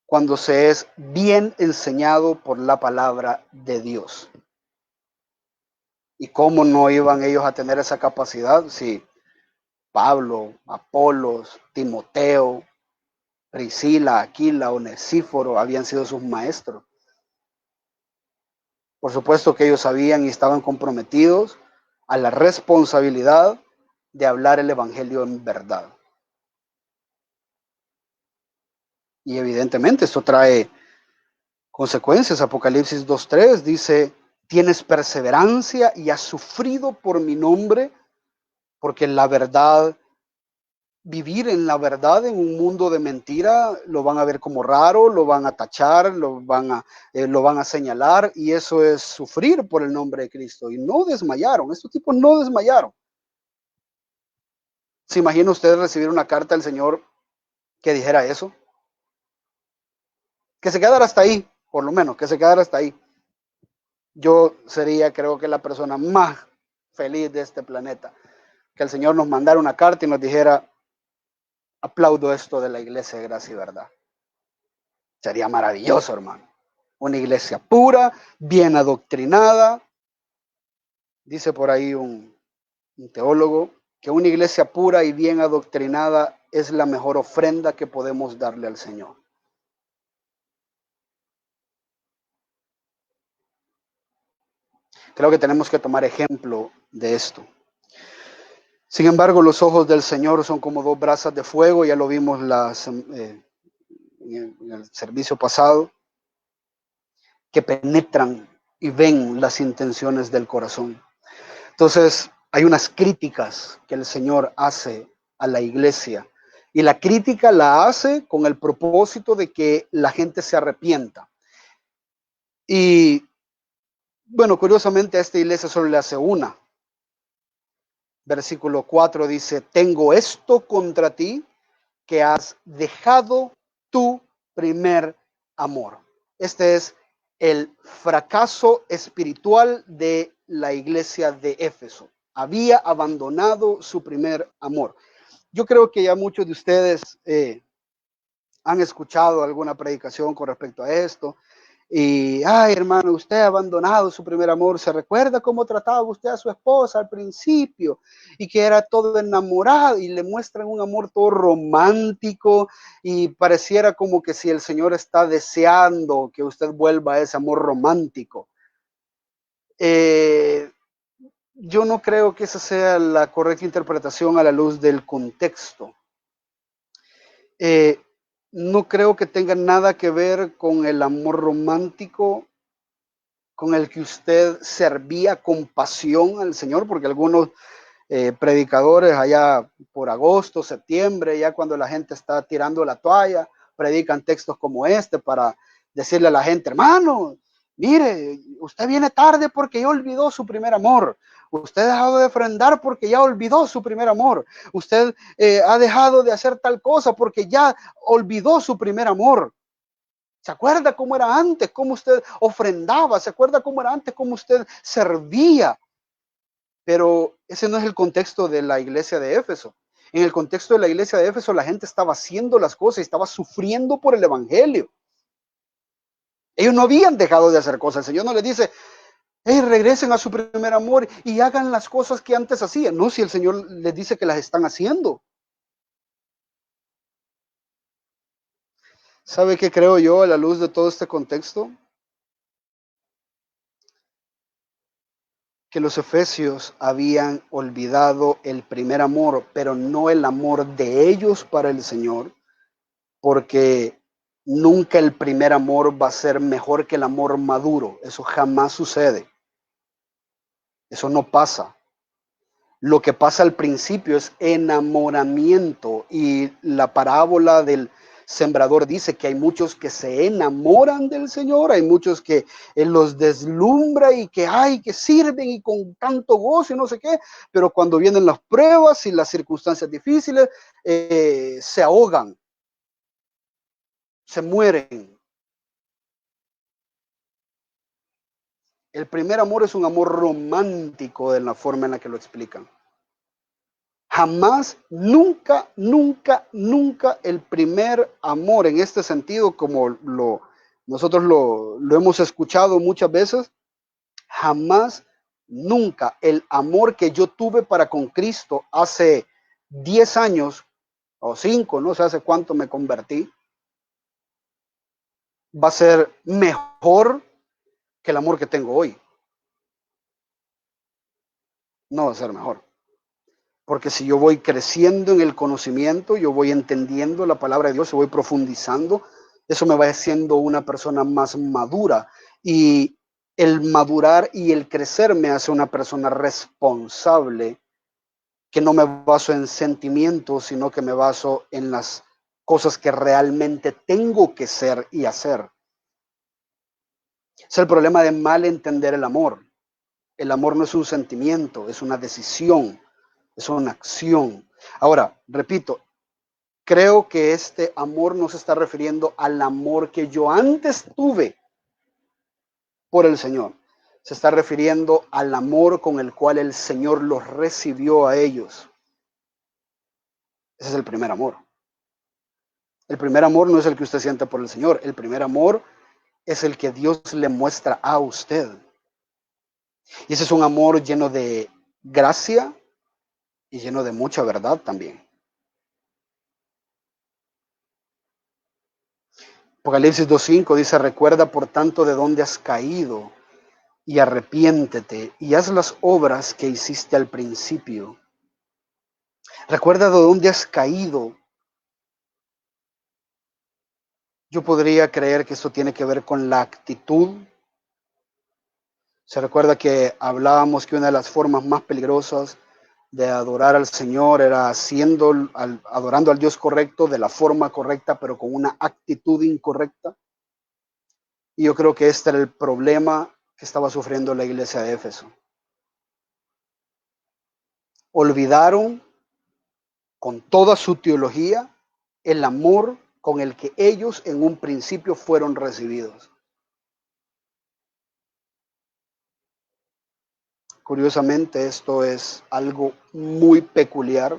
cuando se es bien enseñado por la palabra de Dios. ¿Y cómo no iban ellos a tener esa capacidad si Pablo, Apolos, Timoteo, Priscila, Aquila, Onesíforo habían sido sus maestros? Por supuesto que ellos sabían y estaban comprometidos a la responsabilidad de hablar el evangelio en verdad. Y evidentemente esto trae consecuencias. Apocalipsis 2:3 dice: tienes perseverancia y has sufrido por mi nombre, porque la verdad, vivir en la verdad en un mundo de mentira, lo van a ver como raro, lo van a tachar, lo van a señalar, y eso es sufrir por el nombre de Cristo. Y no desmayaron, estos tipos no desmayaron. ¿Se imagina usted recibir una carta del Señor que dijera eso? Que se quedara hasta ahí, por lo menos, que se quedara hasta ahí. Yo sería, creo que, la persona más feliz de este planeta. Que el Señor nos mandara una carta y nos dijera: aplaudo esto de la iglesia de gracia y verdad. Sería maravilloso, hermano. Una iglesia pura, bien adoctrinada. Dice por ahí un teólogo que una iglesia pura y bien adoctrinada es la mejor ofrenda que podemos darle al Señor. Creo que tenemos que tomar ejemplo de esto. Sin embargo, los ojos del Señor son como dos brasas de fuego, ya lo vimos en el servicio pasado, que penetran y ven las intenciones del corazón. Entonces, hay unas críticas que el Señor hace a la iglesia, y la crítica la hace con el propósito de que la gente se arrepienta. Y bueno, curiosamente a esta iglesia solo le hace una. Versículo 4 dice: tengo esto contra ti, que has dejado tu primer amor. Este es el fracaso espiritual de la iglesia de Éfeso. Había abandonado su primer amor. Yo creo que ya muchos de ustedes han escuchado alguna predicación con respecto a esto. Y, ay, hermano, usted ha abandonado su primer amor. ¿Se recuerda cómo trataba usted a su esposa al principio? Y que era todo enamorado, y le muestran un amor todo romántico, y pareciera como que si el Señor está deseando que usted vuelva a ese amor romántico. Yo no creo que esa sea la correcta interpretación a la luz del contexto. No creo que tenga nada que ver con el amor romántico con el que usted servía con pasión al Señor, porque algunos predicadores allá por agosto, septiembre, ya cuando la gente está tirando la toalla, predican textos como este para decirle a la gente: hermano, mire, usted viene tarde porque ya olvidó su primer amor. Usted ha dejado de ofrendar porque ya olvidó su primer amor. Usted ha dejado de hacer tal cosa porque ya olvidó su primer amor. ¿Se acuerda cómo era antes? ¿Cómo usted ofrendaba? ¿Se acuerda cómo era antes? ¿Cómo usted servía? Pero ese no es el contexto de la iglesia de Éfeso. En el contexto de la iglesia de Éfeso, la gente estaba haciendo las cosas y estaba sufriendo por el evangelio. Ellos no habían dejado de hacer cosas. El Señor no les dice: hey, regresen a su primer amor y hagan las cosas que antes hacían. No, si el Señor les dice que las están haciendo. ¿Sabe qué creo yo a la luz de todo este contexto? Que los efesios habían olvidado el primer amor, pero no el amor de ellos para el Señor, porque nunca el primer amor va a ser mejor que el amor maduro. Eso jamás sucede. Eso no pasa. Lo que pasa al principio es enamoramiento, y la parábola del sembrador dice que hay muchos que se enamoran del Señor, hay muchos que Él los deslumbra y que hay que sirven y con tanto gozo y no sé qué, pero cuando vienen las pruebas y las circunstancias difíciles, se ahogan, se mueren. El primer amor es un amor romántico de la forma en la que lo explican. Jamás, nunca, nunca, nunca el primer amor en este sentido, como nosotros lo hemos escuchado muchas veces, jamás nunca el amor que yo tuve para con Cristo hace 10 años o 5, no sé hace cuánto me convertí, va a ser mejor que el amor que tengo hoy. No va a ser mejor. Porque si yo voy creciendo en el conocimiento, yo voy entendiendo la palabra de Dios, yo voy profundizando, eso me va haciendo una persona más madura. Y el madurar y el crecer me hace una persona responsable, que no me baso en sentimientos, sino que me baso en las cosas que realmente tengo que ser y hacer. Es el problema de mal entender el amor. El amor no es un sentimiento, es una decisión, es una acción. Ahora, repito, creo que este amor no se está refiriendo al amor que yo antes tuve por el Señor. Se está refiriendo al amor con el cual el Señor los recibió a ellos. Ese es el primer amor. El primer amor no es el que usted siente por el Señor. El primer amor es el que Dios le muestra a usted. Y ese es un amor lleno de gracia y lleno de mucha verdad también. Apocalipsis 2:5 dice, recuerda por tanto de dónde has caído y arrepiéntete y haz las obras que hiciste al principio. Recuerda de dónde has caído. Yo podría creer que esto tiene que ver con la actitud. Se recuerda que hablábamos que una de las formas más peligrosas de adorar al Señor era adorando al Dios correcto, de la forma correcta, pero con una actitud incorrecta. Y yo creo que este era el problema que estaba sufriendo la iglesia de Éfeso. Olvidaron con toda su teología el amor con el que ellos en un principio fueron recibidos. Curiosamente, esto es algo muy peculiar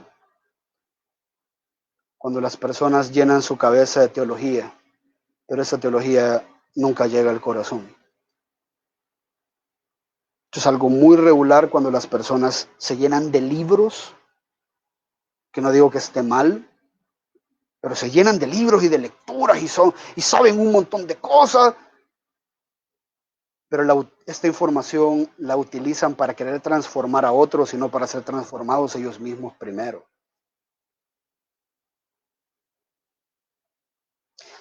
cuando las personas llenan su cabeza de teología, pero esa teología nunca llega al corazón. Esto es algo muy regular cuando las personas se llenan de libros, que no digo que esté mal, pero se llenan de libros y de lecturas y saben un montón de cosas, pero esta información la utilizan para querer transformar a otros y no para ser transformados ellos mismos primero.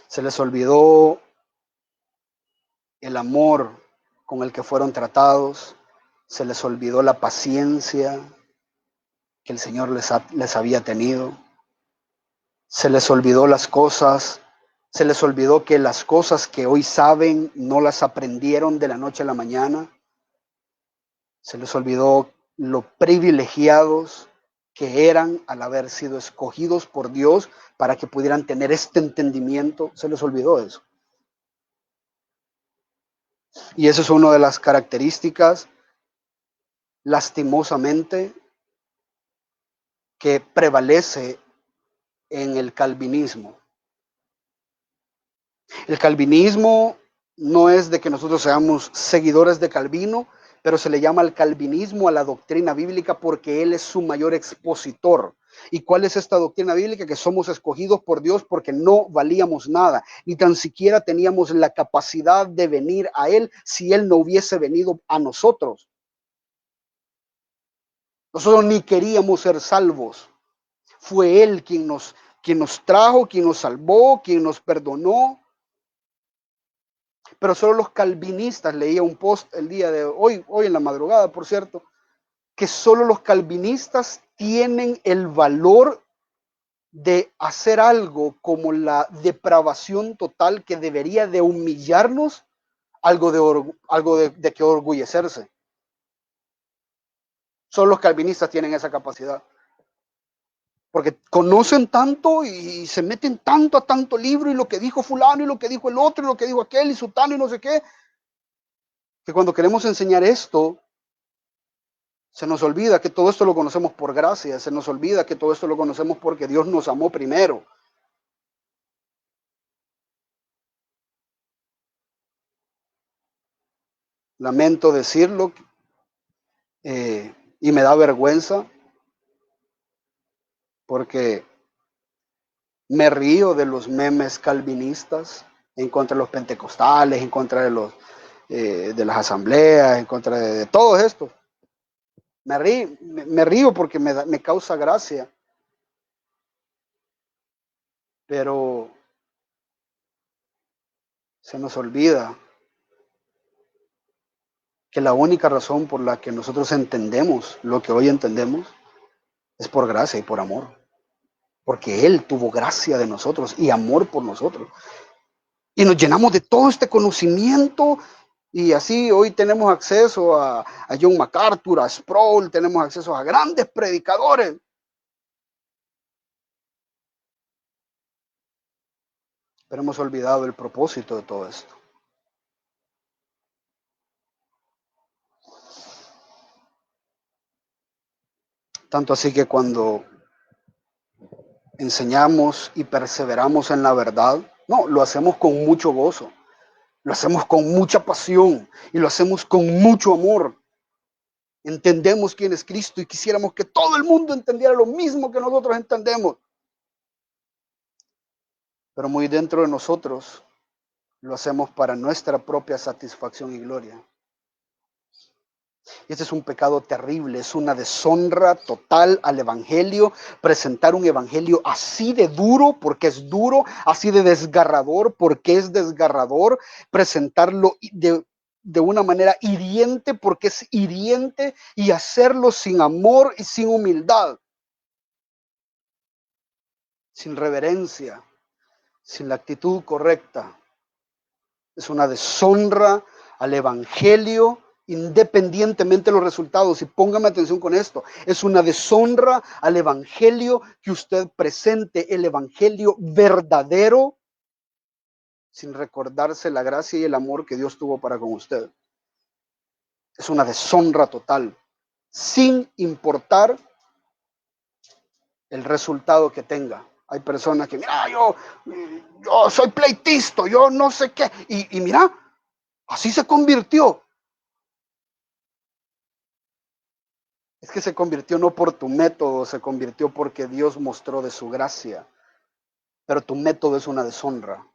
Se les olvidó el amor con el que fueron tratados, se les olvidó la paciencia que el Señor les había tenido, se les olvidó las cosas, se les olvidó que las cosas que hoy saben no las aprendieron de la noche a la mañana, se les olvidó lo privilegiados que eran al haber sido escogidos por Dios para que pudieran tener este entendimiento, se les olvidó eso. Y eso es una de las características, lastimosamente, que prevalece en el calvinismo. El calvinismo no es de que nosotros seamos seguidores de Calvino, pero se le llama al calvinismo a la doctrina bíblica porque él es su mayor expositor. ¿Y cuál es esta doctrina bíblica? Que somos escogidos por Dios porque no valíamos nada, ni tan siquiera teníamos la capacidad de venir a Él si Él no hubiese venido a nosotros. Nosotros ni queríamos ser salvos. Fue Él quien nos trajo, quien nos salvó, quien nos perdonó. Pero solo los calvinistas, leía un post el día de hoy en la madrugada, por cierto, que solo los calvinistas tienen el valor de hacer algo como la depravación total que debería de humillarnos, algo de que orgullecerse. Solo los calvinistas tienen esa capacidad. Porque conocen tanto y se meten tanto a tanto libro y lo que dijo fulano y lo que dijo el otro y lo que dijo aquel y sutano y no sé qué, que cuando queremos enseñar esto, se nos olvida que todo esto lo conocemos por gracia, se nos olvida que todo esto lo conocemos porque Dios nos amó primero. Lamento decirlo, y me da vergüenza porque me río de los memes calvinistas en contra de los pentecostales, en contra de las asambleas, en contra de todo esto. Me río porque me causa gracia, pero se nos olvida que la única razón por la que nosotros entendemos lo que hoy entendemos es por gracia y por amor, porque Él tuvo gracia de nosotros y amor por nosotros. Y nos llenamos de todo este conocimiento y así hoy tenemos acceso a John MacArthur, a Sproul, tenemos acceso a grandes predicadores. Pero hemos olvidado el propósito de todo esto. Tanto así que cuando enseñamos y perseveramos en la verdad, no, lo hacemos con mucho gozo, lo hacemos con mucha pasión y lo hacemos con mucho amor. Entendemos quién es Cristo y quisiéramos que todo el mundo entendiera lo mismo que nosotros entendemos. Pero muy dentro de nosotros lo hacemos para nuestra propia satisfacción y gloria. Y este es un pecado terrible, es una deshonra total al Evangelio, presentar un Evangelio así de duro porque es duro, así de desgarrador porque es desgarrador, presentarlo de una manera hiriente porque es hiriente y hacerlo sin amor y sin humildad, sin reverencia, sin la actitud correcta. Es una deshonra al Evangelio independientemente de los resultados. Y póngame atención con esto. Es una deshonra al Evangelio que usted presente el Evangelio verdadero sin recordarse la gracia y el amor que Dios tuvo para con usted. Es una deshonra total, sin importar el resultado que tenga. Hay personas que, mira, yo soy pleitisto, yo no sé qué. Y mira, así se convirtió. Es que se convirtió no por tu método, se convirtió porque Dios mostró de su gracia. Pero tu método es una deshonra.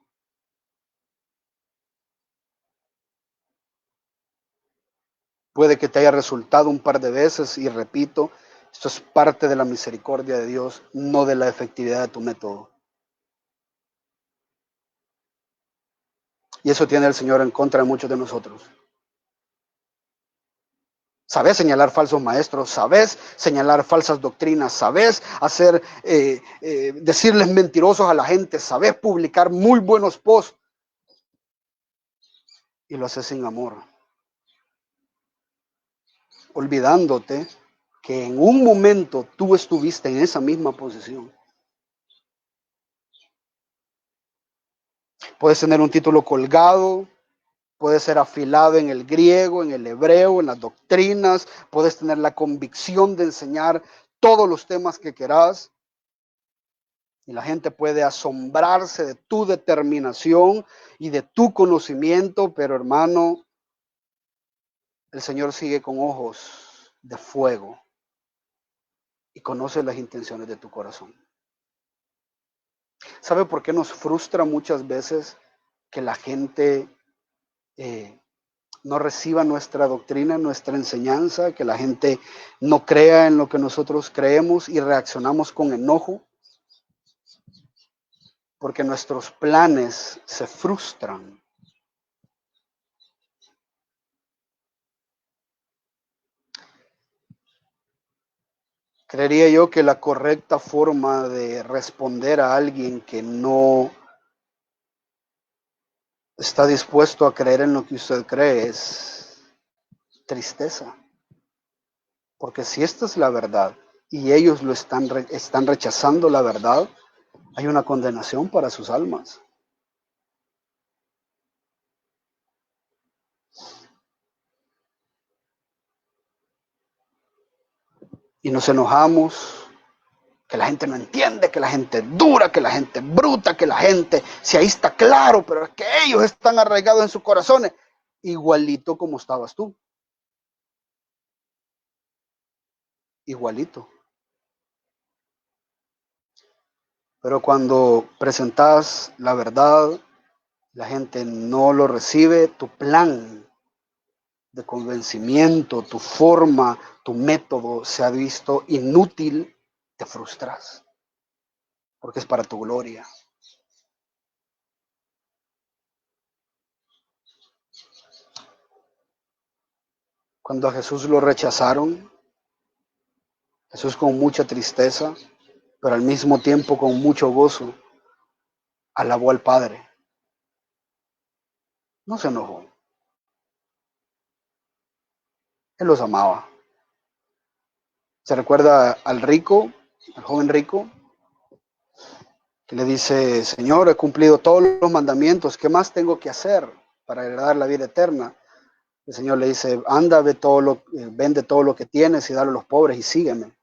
Puede que te haya resultado un par de veces y repito, esto es parte de la misericordia de Dios, no de la efectividad de tu método. Y eso tiene el Señor en contra de muchos de nosotros. Sabes señalar falsos maestros, sabes señalar falsas doctrinas, sabes hacer, decirles mentirosos a la gente, sabes publicar muy buenos posts y lo haces sin amor, olvidándote que en un momento tú estuviste en esa misma posición. Puedes tener un título colgado, puedes ser afilado en el griego, en el hebreo, en las doctrinas, puedes tener la convicción de enseñar todos los temas que quieras. Y la gente puede asombrarse de tu determinación y de tu conocimiento, pero hermano, el Señor sigue con ojos de fuego y conoce las intenciones de tu corazón. ¿Sabe por qué nos frustra muchas veces que la gente no reciba nuestra doctrina, nuestra enseñanza, que la gente no crea en lo que nosotros creemos y reaccionamos con enojo? Porque nuestros planes se frustran. Creería yo que la correcta forma de responder a alguien que no está dispuesto a creer en lo que usted cree es tristeza. Porque si esta es la verdad y ellos están rechazando la verdad, hay una condenación para sus almas. Y nos enojamos, que la gente no entiende, que la gente es dura, que la gente es bruta, que la gente, si ahí está claro, pero es que ellos están arraigados en sus corazones, igualito como estabas tú. igualito. Pero cuando presentas la verdad, la gente no lo recibe, tu plan de convencimiento, tu forma, tu método se ha visto inútil, te frustras, porque es para tu gloria. Cuando a Jesús lo rechazaron, Jesús con mucha tristeza, pero al mismo tiempo con mucho gozo, alabó al Padre. No se enojó, Él los amaba. Se recuerda al rico, al joven rico, que le dice: Señor, he cumplido todos los mandamientos, ¿qué más tengo que hacer para heredar la vida eterna? El Señor le dice: anda, vende todo lo que tienes y dale a los pobres y sígueme.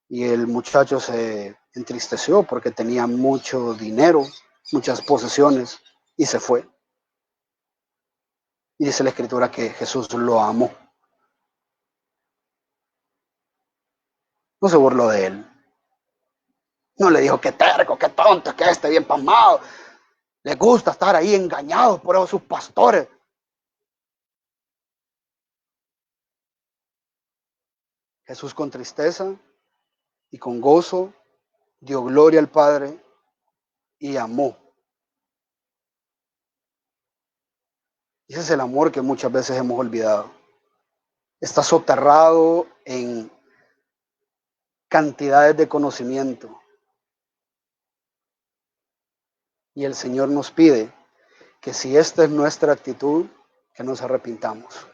Y el muchacho se entristeció porque tenía mucho dinero, muchas posesiones, y se fue. Y dice la Escritura que Jesús lo amó. No se burló de él. No le dijo: qué terco, qué tonto, que bien pasmado. Le gusta estar ahí engañado por sus pastores. Jesús con tristeza y con gozo dio gloria al Padre y amó. Ese es el amor que muchas veces hemos olvidado. Está soterrado en cantidades de conocimiento. Y el Señor nos pide que si esta es nuestra actitud, que nos arrepintamos.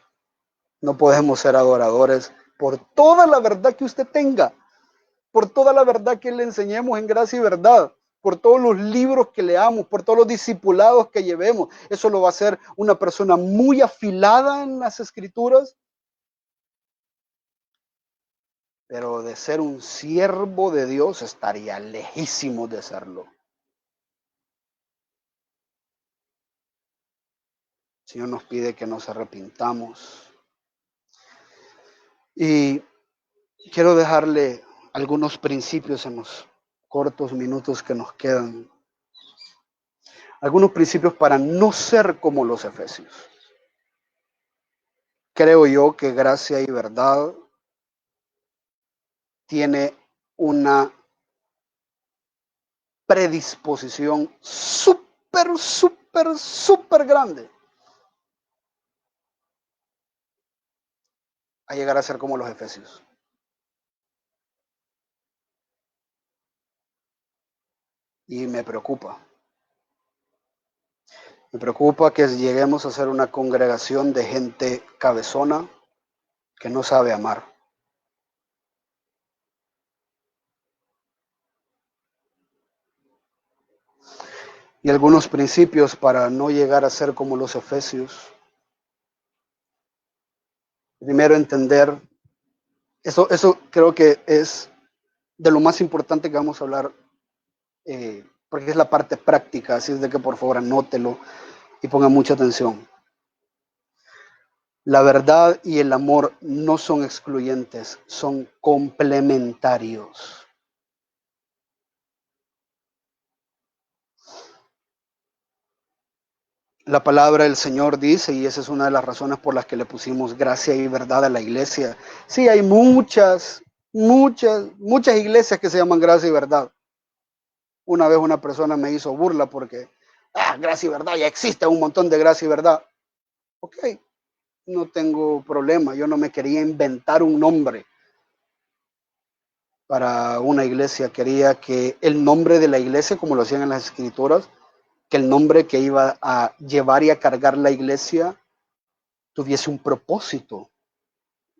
No podemos ser adoradores por toda la verdad que usted tenga, por toda la verdad que le enseñemos en gracia y verdad, por todos los libros que leamos, por todos los discipulados que llevemos. Eso lo va a hacer una persona muy afilada en las Escrituras, pero de ser un siervo de Dios estaría lejísimo de serlo. El Señor nos pide que nos arrepintamos. Y quiero dejarle algunos principios en los cortos minutos que nos quedan. Algunos principios para no ser como los efesios. Creo yo que gracia y verdad tiene una predisposición súper grande a llegar a ser como los efesios. Y me preocupa. Me preocupa que lleguemos a ser una congregación de gente cabezona que no sabe amar. Y algunos principios para no llegar a ser como los efesios. Primero, entender, eso creo que es de lo más importante que vamos a hablar, porque es la parte práctica, así es de que por favor anótelo y ponga mucha atención. La verdad y el amor no son excluyentes, son complementarios. La palabra del Señor dice, y esa es una de las razones por las que le pusimos gracia y verdad a la iglesia. Sí, hay muchas iglesias que se llaman gracia y verdad. Una vez una persona me hizo burla porque, gracia y verdad, ya existe un montón de gracia y verdad. Ok, no tengo problema, yo no me quería inventar un nombre para una iglesia, quería que el nombre de la iglesia, como lo hacían en las escrituras, que el nombre que iba a llevar y a cargar la iglesia tuviese un propósito,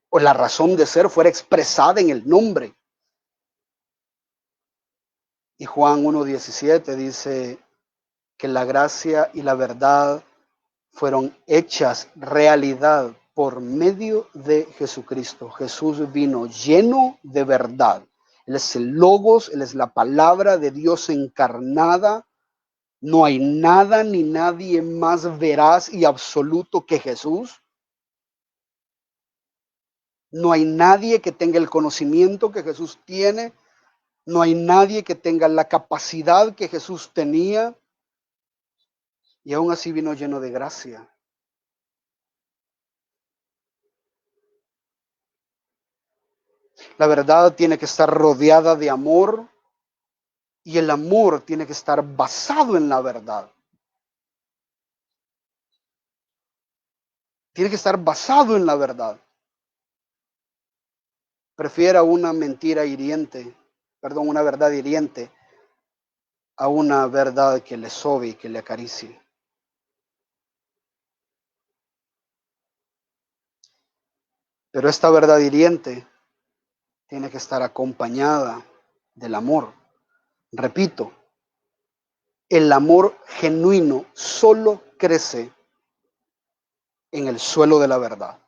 o la razón de ser fuera expresada en el nombre. Y Juan 1:17 dice que la gracia y la verdad fueron hechas realidad por medio de Jesucristo. Jesús vino lleno de verdad. Él es el Logos, Él es la palabra de Dios encarnada. No hay nada ni nadie más veraz y absoluto que Jesús. No hay nadie que tenga el conocimiento que Jesús tiene. No hay nadie que tenga la capacidad que Jesús tenía. Y aún así vino lleno de gracia. La verdad tiene que estar rodeada de amor. Y el amor tiene que estar basado en la verdad. Tiene que estar basado en la verdad. Prefiera una mentira hiriente, perdón, una verdad hiriente a una verdad que le sobe y que le acaricie. Pero esta verdad hiriente tiene que estar acompañada del amor. Repito, el amor genuino solo crece en el suelo de la verdad.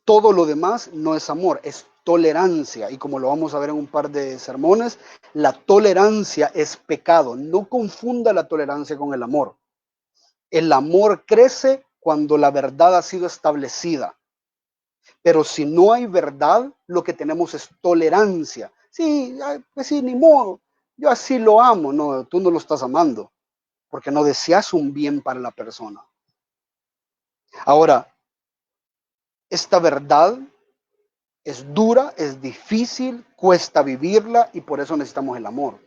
Todo lo demás no es amor, es tolerancia. Y como lo vamos a ver en un par de sermones, la tolerancia es pecado. No confunda la tolerancia con el amor. El amor crece cuando la verdad ha sido establecida. Pero si no hay verdad, lo que tenemos es tolerancia. Sí, pues sí, ni modo. Yo así lo amo. No, tú no lo estás amando, porque no deseas un bien para la persona. Ahora, esta verdad es dura, es difícil, cuesta vivirla y por eso necesitamos el amor.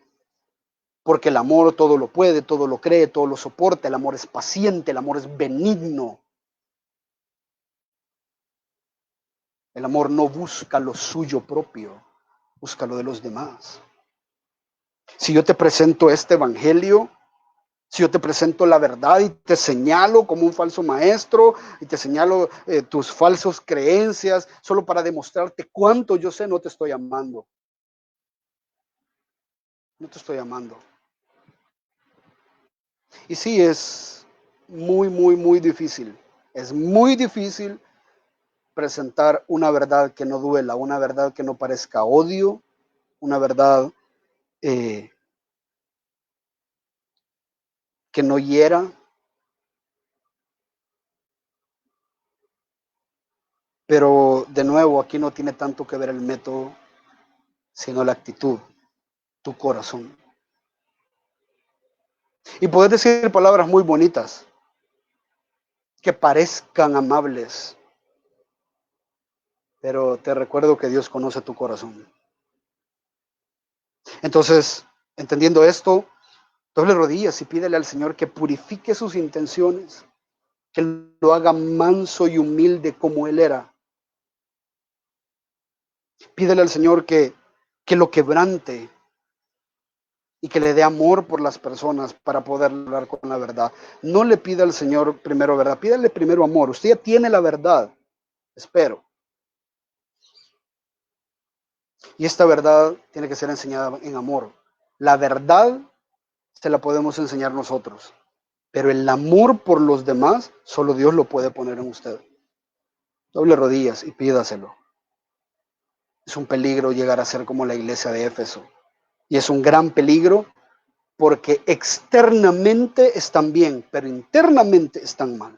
Porque el amor todo lo puede, todo lo cree, todo lo soporta. El amor es paciente, el amor es benigno. El amor no busca lo suyo propio, busca lo de los demás. Si yo te presento este evangelio, si yo te presento la verdad y te señalo como un falso maestro y te señalo tus falsas creencias solo para demostrarte cuánto yo sé, no te estoy amando. No te estoy amando. Y sí, es muy difícil. Es muy difícil presentar una verdad que no duela, una verdad que no parezca odio, una verdad eh, que no hiera. Pero de nuevo, aquí no tiene tanto que ver el método, sino la actitud, tu corazón. Y puedes decir palabras muy bonitas, que parezcan amables, pero te recuerdo que Dios conoce tu corazón. Entonces, entendiendo esto, doble rodillas y pídele al Señor que purifique sus intenciones, que lo haga manso y humilde como Él era. Pídele al Señor que lo quebrante y que le dé amor por las personas para poder hablar con la verdad. No le pida al Señor primero verdad, pídale primero amor. Usted ya tiene la verdad, espero. Y esta verdad tiene que ser enseñada en amor. La verdad se la podemos enseñar nosotros, pero el amor por los demás, solo Dios lo puede poner en usted. Doble rodillas y pídaselo. Es un peligro llegar a ser como la iglesia de Éfeso. Y es un gran peligro porque externamente están bien, pero internamente están mal.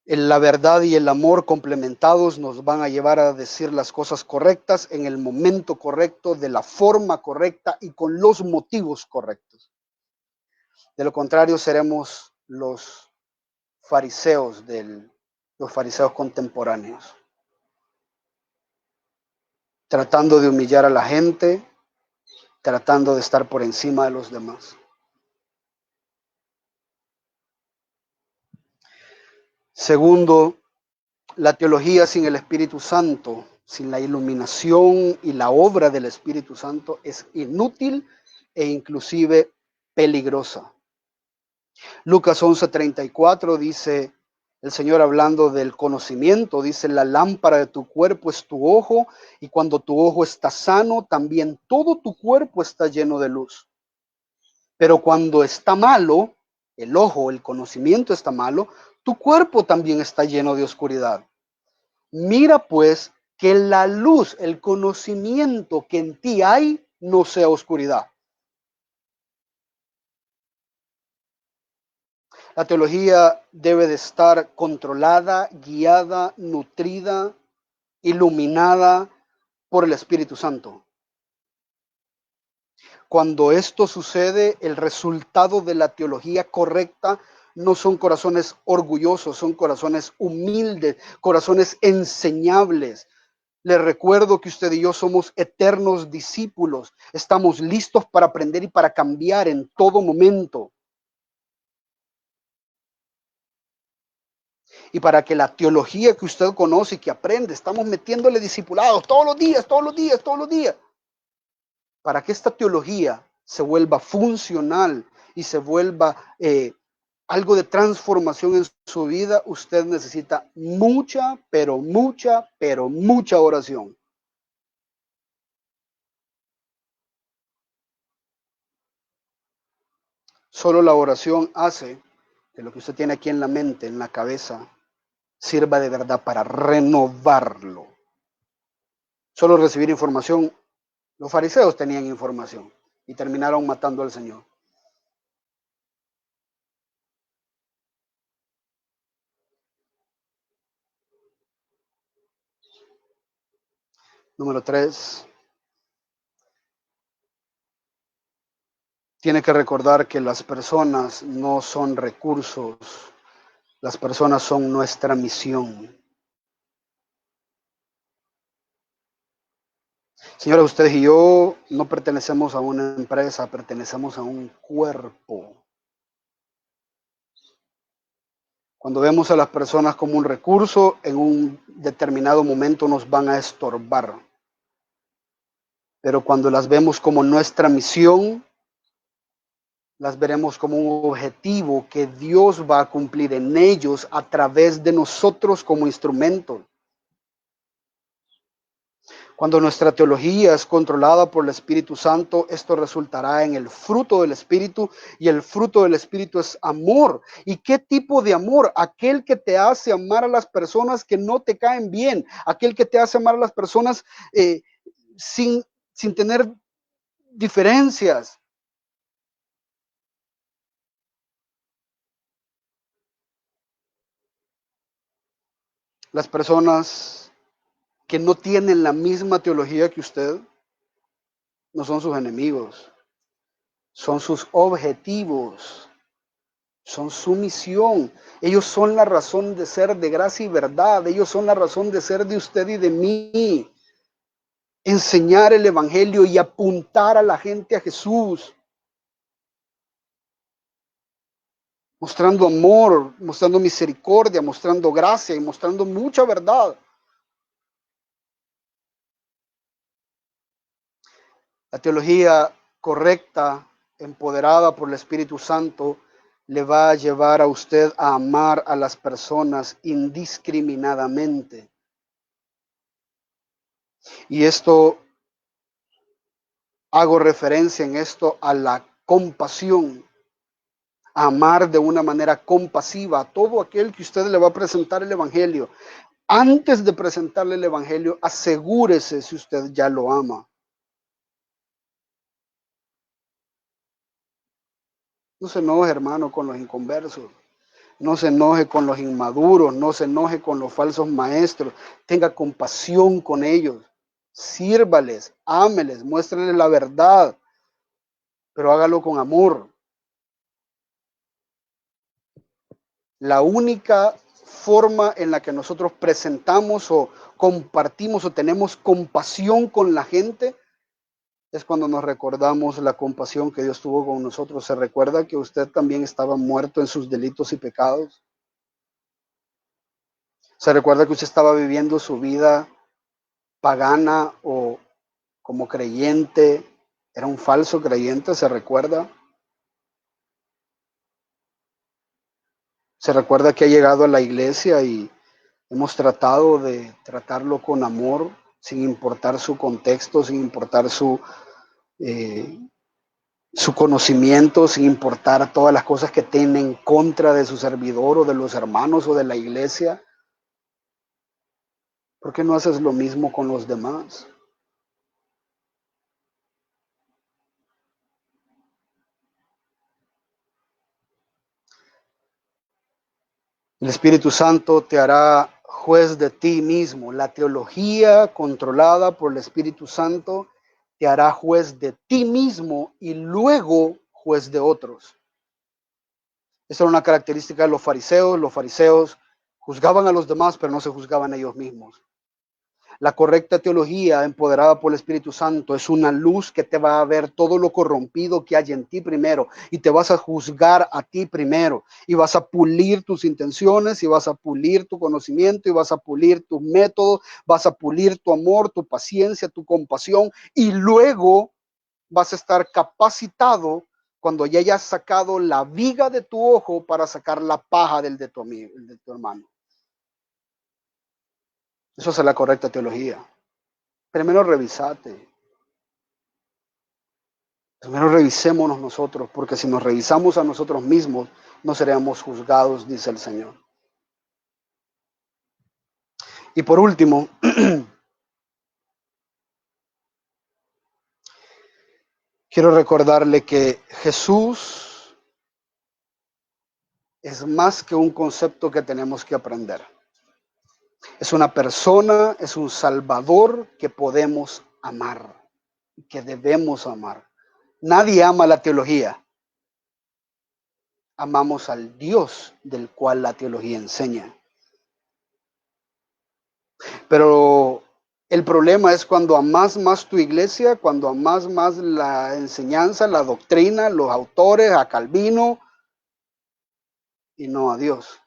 La verdad y el amor complementados nos van a llevar a decir las cosas correctas en el momento correcto, de la forma correcta y con los motivos correctos. De lo contrario, seremos los fariseos los fariseos contemporáneos, tratando de humillar a la gente, tratando de estar por encima de los demás. Segundo, la teología sin el Espíritu Santo, sin la iluminación y la obra del Espíritu Santo, es inútil e inclusive peligrosa. Lucas 11:34 dice el Señor, hablando del conocimiento, dice: la lámpara de tu cuerpo es tu ojo, y cuando tu ojo está sano, también todo tu cuerpo está lleno de luz. Pero cuando está malo, el ojo, el conocimiento está malo, tu cuerpo también está lleno de oscuridad. Mira pues que la luz, el conocimiento que en ti hay, no sea oscuridad. La teología debe de estar controlada, guiada, nutrida, iluminada por el Espíritu Santo. Cuando esto sucede, el resultado de la teología correcta no son corazones orgullosos, son corazones humildes, corazones enseñables. Les recuerdo que usted y yo somos eternos discípulos. Estamos listos para aprender y para cambiar en todo momento. Y para que la teología que usted conoce y que aprende, estamos metiéndole discipulados todos los días, todos los días, todos los días. Para que esta teología se vuelva funcional y se vuelva algo de transformación en su vida, usted necesita mucha, pero mucha, pero mucha oración. Solo la oración hace que lo que usted tiene aquí en la mente, en la cabeza, sirva de verdad para renovarlo. Solo recibir información. Los fariseos tenían información y terminaron matando al Señor. Número 3, tiene que recordar que las personas no son recursos, las personas son nuestra misión. Señores, ustedes y yo no pertenecemos a una empresa, pertenecemos a un cuerpo. Cuando vemos a las personas como un recurso, en un determinado momento nos van a estorbar. Pero cuando las vemos como nuestra misión, las veremos como un objetivo que Dios va a cumplir en ellos a través de nosotros como instrumentos. Cuando nuestra teología es controlada por el Espíritu Santo, esto resultará en el fruto del Espíritu, y el fruto del Espíritu es amor. ¿Y qué tipo de amor? Aquel que te hace amar a las personas que no te caen bien, aquel que te hace amar a las personas sin, sin tener diferencias. Las personas que no tienen la misma teología que usted no son sus enemigos, son sus objetivos. Son su misión. Ellos son la razón de ser de gracia y verdad. Ellos son la razón de ser de usted y de mí. Enseñar el evangelio y apuntar a la gente a Jesús. Mostrando amor, mostrando misericordia, mostrando gracia y mostrando mucha verdad. La teología correcta, empoderada por el Espíritu Santo, le va a llevar a usted a amar a las personas indiscriminadamente. Y esto, hago referencia en esto a la compasión, a amar de una manera compasiva a todo aquel que usted le va a presentar el Evangelio. Antes de presentarle el Evangelio, asegúrese si usted ya lo ama. No se enoje, hermano, con los inconversos. No se enoje con los inmaduros. No se enoje con los falsos maestros. Tenga compasión con ellos. Sírvales, ámeles, muéstreles la verdad, pero hágalo con amor. La única forma en la que nosotros presentamos o compartimos o tenemos compasión con la gente es cuando nos recordamos la compasión que Dios tuvo con nosotros. ¿Se recuerda que usted también estaba muerto en sus delitos y pecados? ¿Se recuerda que usted estaba viviendo su vida pagana o como creyente? Era un falso creyente, ¿se recuerda? ¿Se recuerda que ha llegado a la iglesia y hemos tratado de tratarlo con amor, sin importar su contexto, sin importar eh, su conocimiento, sin importar todas las cosas que tiene en contra de su servidor o de los hermanos o de la iglesia? ¿Por qué no haces lo mismo con los demás? El Espíritu Santo te hará juez de ti mismo. La teología controlada por el Espíritu Santo te hará juez de ti mismo y luego juez de otros. Esta era una característica de los fariseos. Los fariseos juzgaban a los demás, pero no se juzgaban a ellos mismos. La correcta teología empoderada por el Espíritu Santo es una luz que te va a ver todo lo corrompido que hay en ti primero y te vas a juzgar a ti primero y vas a pulir tus intenciones y vas a pulir tu conocimiento y vas a pulir tus métodos, vas a pulir tu amor, tu paciencia, tu compasión y luego vas a estar capacitado cuando ya hayas sacado la viga de tu ojo para sacar la paja del de tu amigo, el de tu hermano. Eso es la correcta teología. Primero revisate. Primero revisémonos nosotros, porque si nos revisamos a nosotros mismos, no seremos juzgados, dice el Señor. Y por último, quiero recordarle que Jesús es más que un concepto que tenemos que aprender. Es una persona, es un Salvador que podemos amar, que debemos amar. Nadie ama la teología. Amamos al Dios del cual la teología enseña. Pero el problema es cuando amas más tu iglesia, cuando amas más la enseñanza, la doctrina, los autores, a Calvino y no a Dios.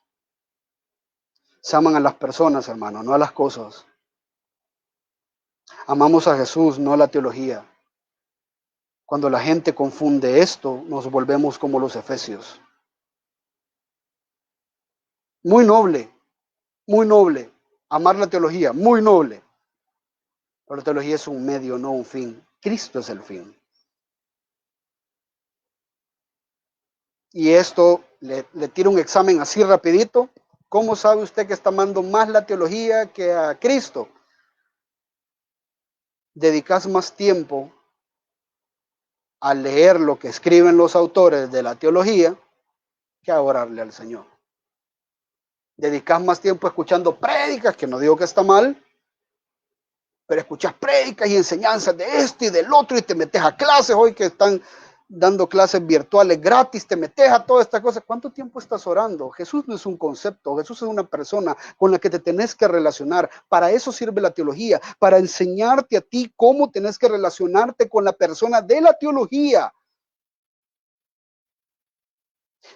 Se aman a las personas, hermano, no a las cosas. Amamos a Jesús, no a la teología. Cuando la gente confunde esto, nos volvemos como los efesios. Muy noble, muy noble. Amar la teología, muy noble. Pero la teología es un medio, no un fin. Cristo es el fin. Y esto le tiro un examen así rapidito. ¿Cómo sabe usted que está amando más la teología que a Cristo? Dedicas más tiempo a leer lo que escriben los autores de la teología que a orarle al Señor. Dedicas más tiempo escuchando prédicas, que no digo que está mal, pero escuchas prédicas y enseñanzas de este y del otro y te metes a clases hoy que están dando clases virtuales gratis, te metes a todas estas cosas. ¿Cuánto tiempo estás orando? Jesús no es un concepto, Jesús es una persona con la que te tenés que relacionar. Para eso sirve la teología, para enseñarte a ti cómo tenés que relacionarte con la persona de la teología.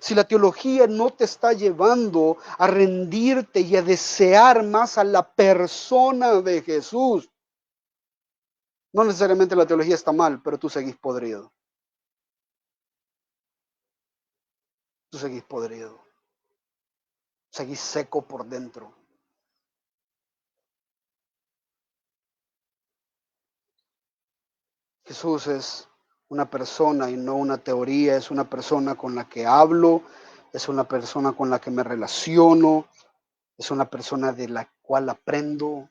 Si la teología no te está llevando a rendirte y a desear más a la persona de Jesús, no necesariamente la teología está mal, pero tú seguís podrido. Tú seguís podrido. Seguís seco por dentro. Jesús es una persona y no una teoría, es una persona con la que hablo, es una persona con la que me relaciono, es una persona de la cual aprendo.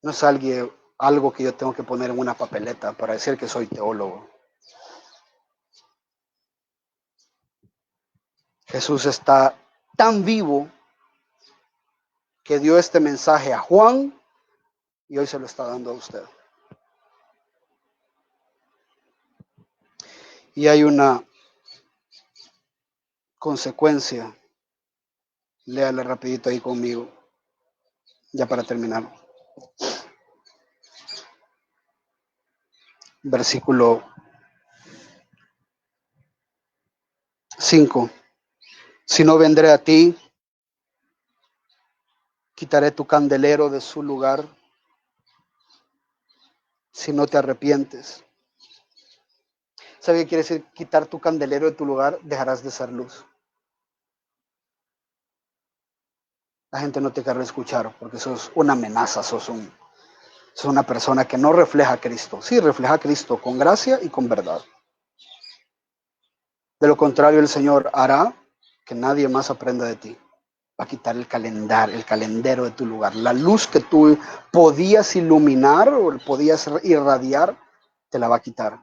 No es algo que yo tengo que poner en una papeleta para decir que soy teólogo. Jesús está tan vivo que dio este mensaje a Juan y hoy se lo está dando a usted. Y hay una consecuencia. Léale rapidito ahí conmigo, ya para terminar. Versículo 5. Si no vendré a ti, quitaré tu candelero de su lugar. Si no te arrepientes. ¿Sabe qué quiere decir quitar tu candelero de tu lugar? Dejarás de ser luz. La gente no te querrá escuchar porque sos una amenaza, sos una persona que no refleja a Cristo. Sí, refleja a Cristo con gracia y con verdad. De lo contrario, el Señor hará que nadie más aprenda de ti. Va a quitar el calendero de tu lugar. La luz que tú podías iluminar o podías irradiar, te la va a quitar.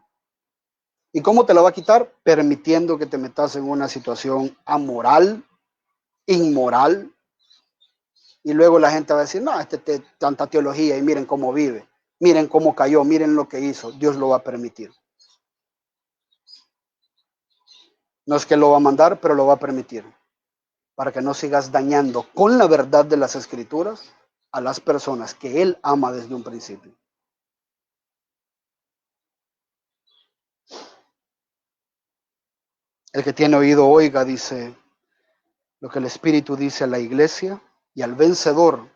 ¿Y cómo te la va a quitar? Permitiendo que te metas en una situación amoral, inmoral, y luego la gente va a decir, no, tanta teología y miren cómo vive, miren cómo cayó, miren lo que hizo. Dios lo va a permitir. No es que lo va a mandar, pero lo va a permitir, para que no sigas dañando con la verdad de las Escrituras a las personas que Él ama desde un principio. El que tiene oído oiga, dice lo que el Espíritu dice a la iglesia, y al vencedor,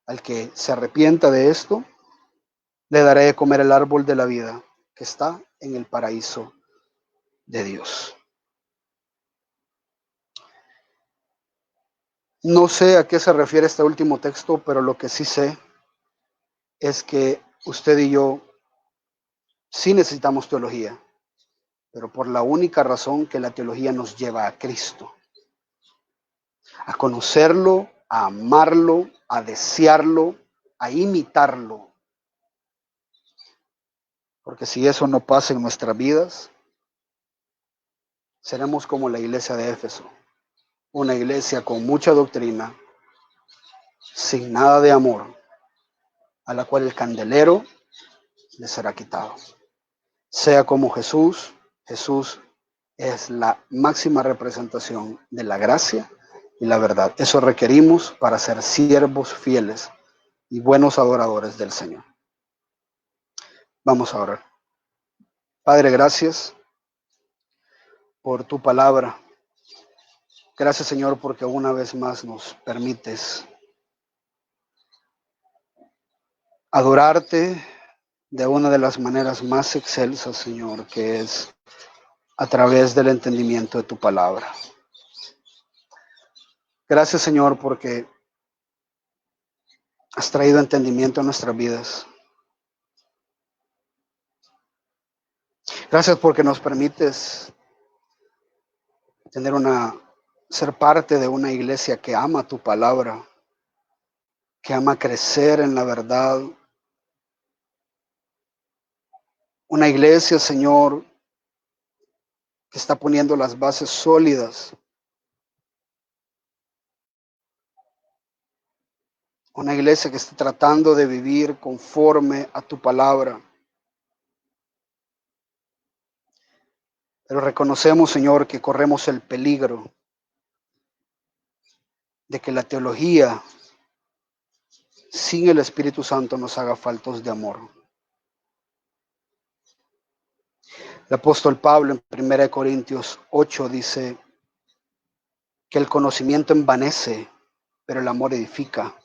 al que se arrepienta de esto, le daré de comer el árbol de la vida que está en el paraíso de Dios. No sé a qué se refiere este último texto, pero lo que sí sé es que usted y yo sí necesitamos teología, pero por la única razón que la teología nos lleva a Cristo, a conocerlo, a amarlo, a desearlo, a imitarlo. Porque si eso no pasa en nuestras vidas, seremos como la iglesia de Éfeso, una iglesia con mucha doctrina, sin nada de amor, a la cual el candelero le será quitado. Sea como Jesús, Jesús es la máxima representación de la gracia y la verdad. Eso requerimos para ser siervos fieles y buenos adoradores del Señor. Vamos a orar. Padre, gracias por tu palabra. Gracias, Señor, porque una vez más nos permites adorarte de una de las maneras más excelsas, Señor, que es a través del entendimiento de tu palabra. Gracias, Señor, porque has traído entendimiento a nuestras vidas. Gracias porque nos permites ser parte de una iglesia que ama tu palabra, que ama crecer en la verdad. Una iglesia, Señor, que está poniendo las bases sólidas. Una iglesia que está tratando de vivir conforme a tu palabra. Pero reconocemos, Señor, que corremos el peligro de que la teología sin el Espíritu Santo nos haga faltos de amor. El apóstol Pablo en 1 Corintios 8 dice que el conocimiento envanece, pero el amor edifica.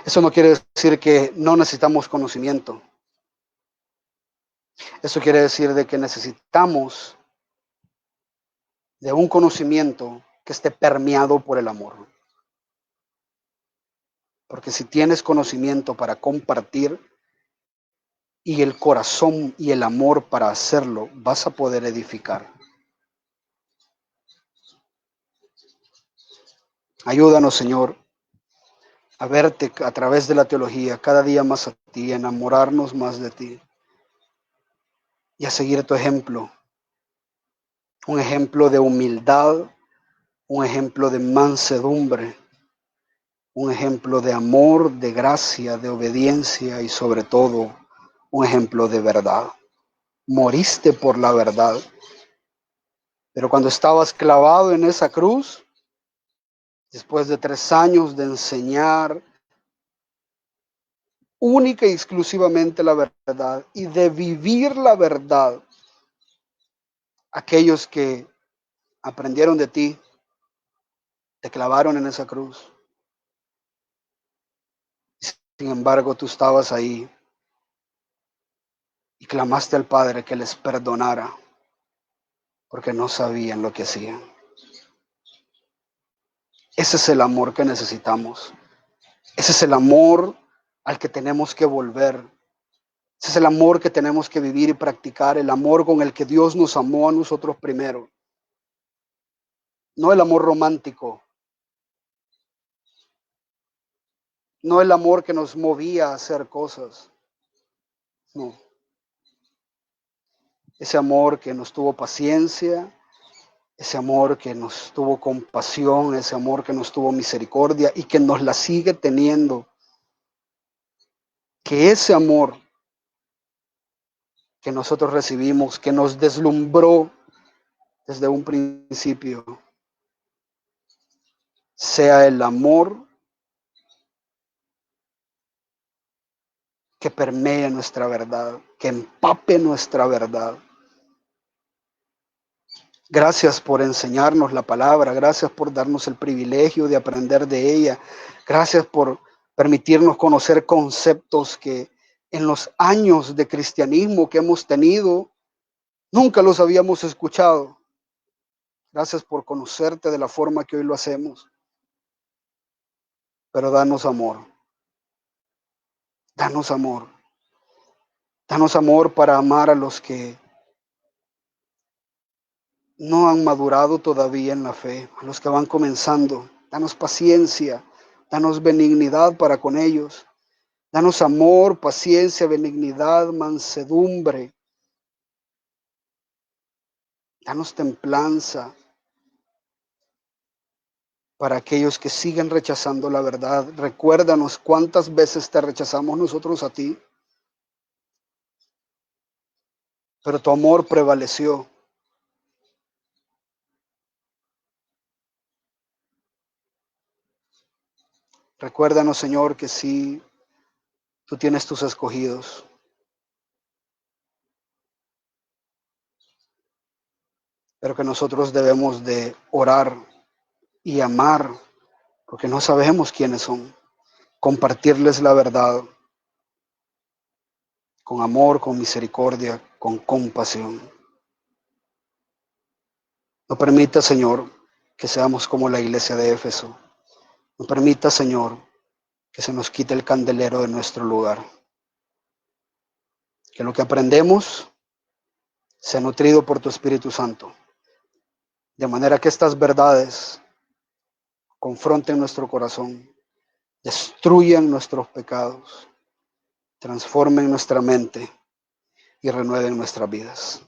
Eso no quiere decir que no necesitamos conocimiento. Eso quiere decir de que necesitamos de un conocimiento que esté permeado por el amor. Porque si tienes conocimiento para compartir y el corazón y el amor para hacerlo, vas a poder edificar. Ayúdanos, Señor, a verte a través de la teología cada día más a ti, a enamorarnos más de ti y a seguir tu ejemplo. Un ejemplo de humildad, un ejemplo de mansedumbre, un ejemplo de amor, de gracia, de obediencia y sobre todo un ejemplo de verdad. Moriste por la verdad, pero cuando estabas clavado en esa cruz, después de 3 años de enseñar única y exclusivamente la verdad y de vivir la verdad, aquellos que aprendieron de ti, te clavaron en esa cruz. Sin embargo, tú estabas ahí y clamaste al Padre que les perdonara porque no sabían lo que hacían. Ese es el amor que necesitamos. Ese es el amor al que tenemos que volver. Ese es el amor que tenemos que vivir y practicar, el amor con el que Dios nos amó a nosotros primero. No el amor romántico, no el amor que nos movía a hacer cosas, No. Ese amor que nos tuvo paciencia, ese amor que nos tuvo compasión, ese amor que nos tuvo misericordia y que nos la sigue teniendo. Que ese amor que nosotros recibimos, que nos deslumbró desde un principio, sea el amor que permee nuestra verdad, que empape nuestra verdad. Gracias por enseñarnos la palabra, gracias por darnos el privilegio de aprender de ella, gracias por permitirnos conocer conceptos que en los años de cristianismo que hemos tenido, nunca los habíamos escuchado. Gracias por conocerte de la forma que hoy lo hacemos, pero danos amor, danos amor para amar a los que no han madurado todavía en la fe, a los que van comenzando. Danos paciencia, danos benignidad para con ellos. Danos amor, paciencia, benignidad, mansedumbre. Danos templanza para aquellos que siguen rechazando la verdad. Recuérdanos cuántas veces te rechazamos nosotros a ti, pero tu amor prevaleció. Recuérdanos, Señor, que sí, tú tienes tus escogidos, pero que nosotros debemos de orar y amar, porque no sabemos quiénes son. Compartirles la verdad con amor, con misericordia, con compasión. No permita, Señor, que seamos como la iglesia de Éfeso. No permita, Señor, que se nos quite el candelero de nuestro lugar. Que lo que aprendemos sea nutrido por tu Espíritu Santo. De manera que estas verdades confronten nuestro corazón, destruyan nuestros pecados, transformen nuestra mente y renueven nuestras vidas.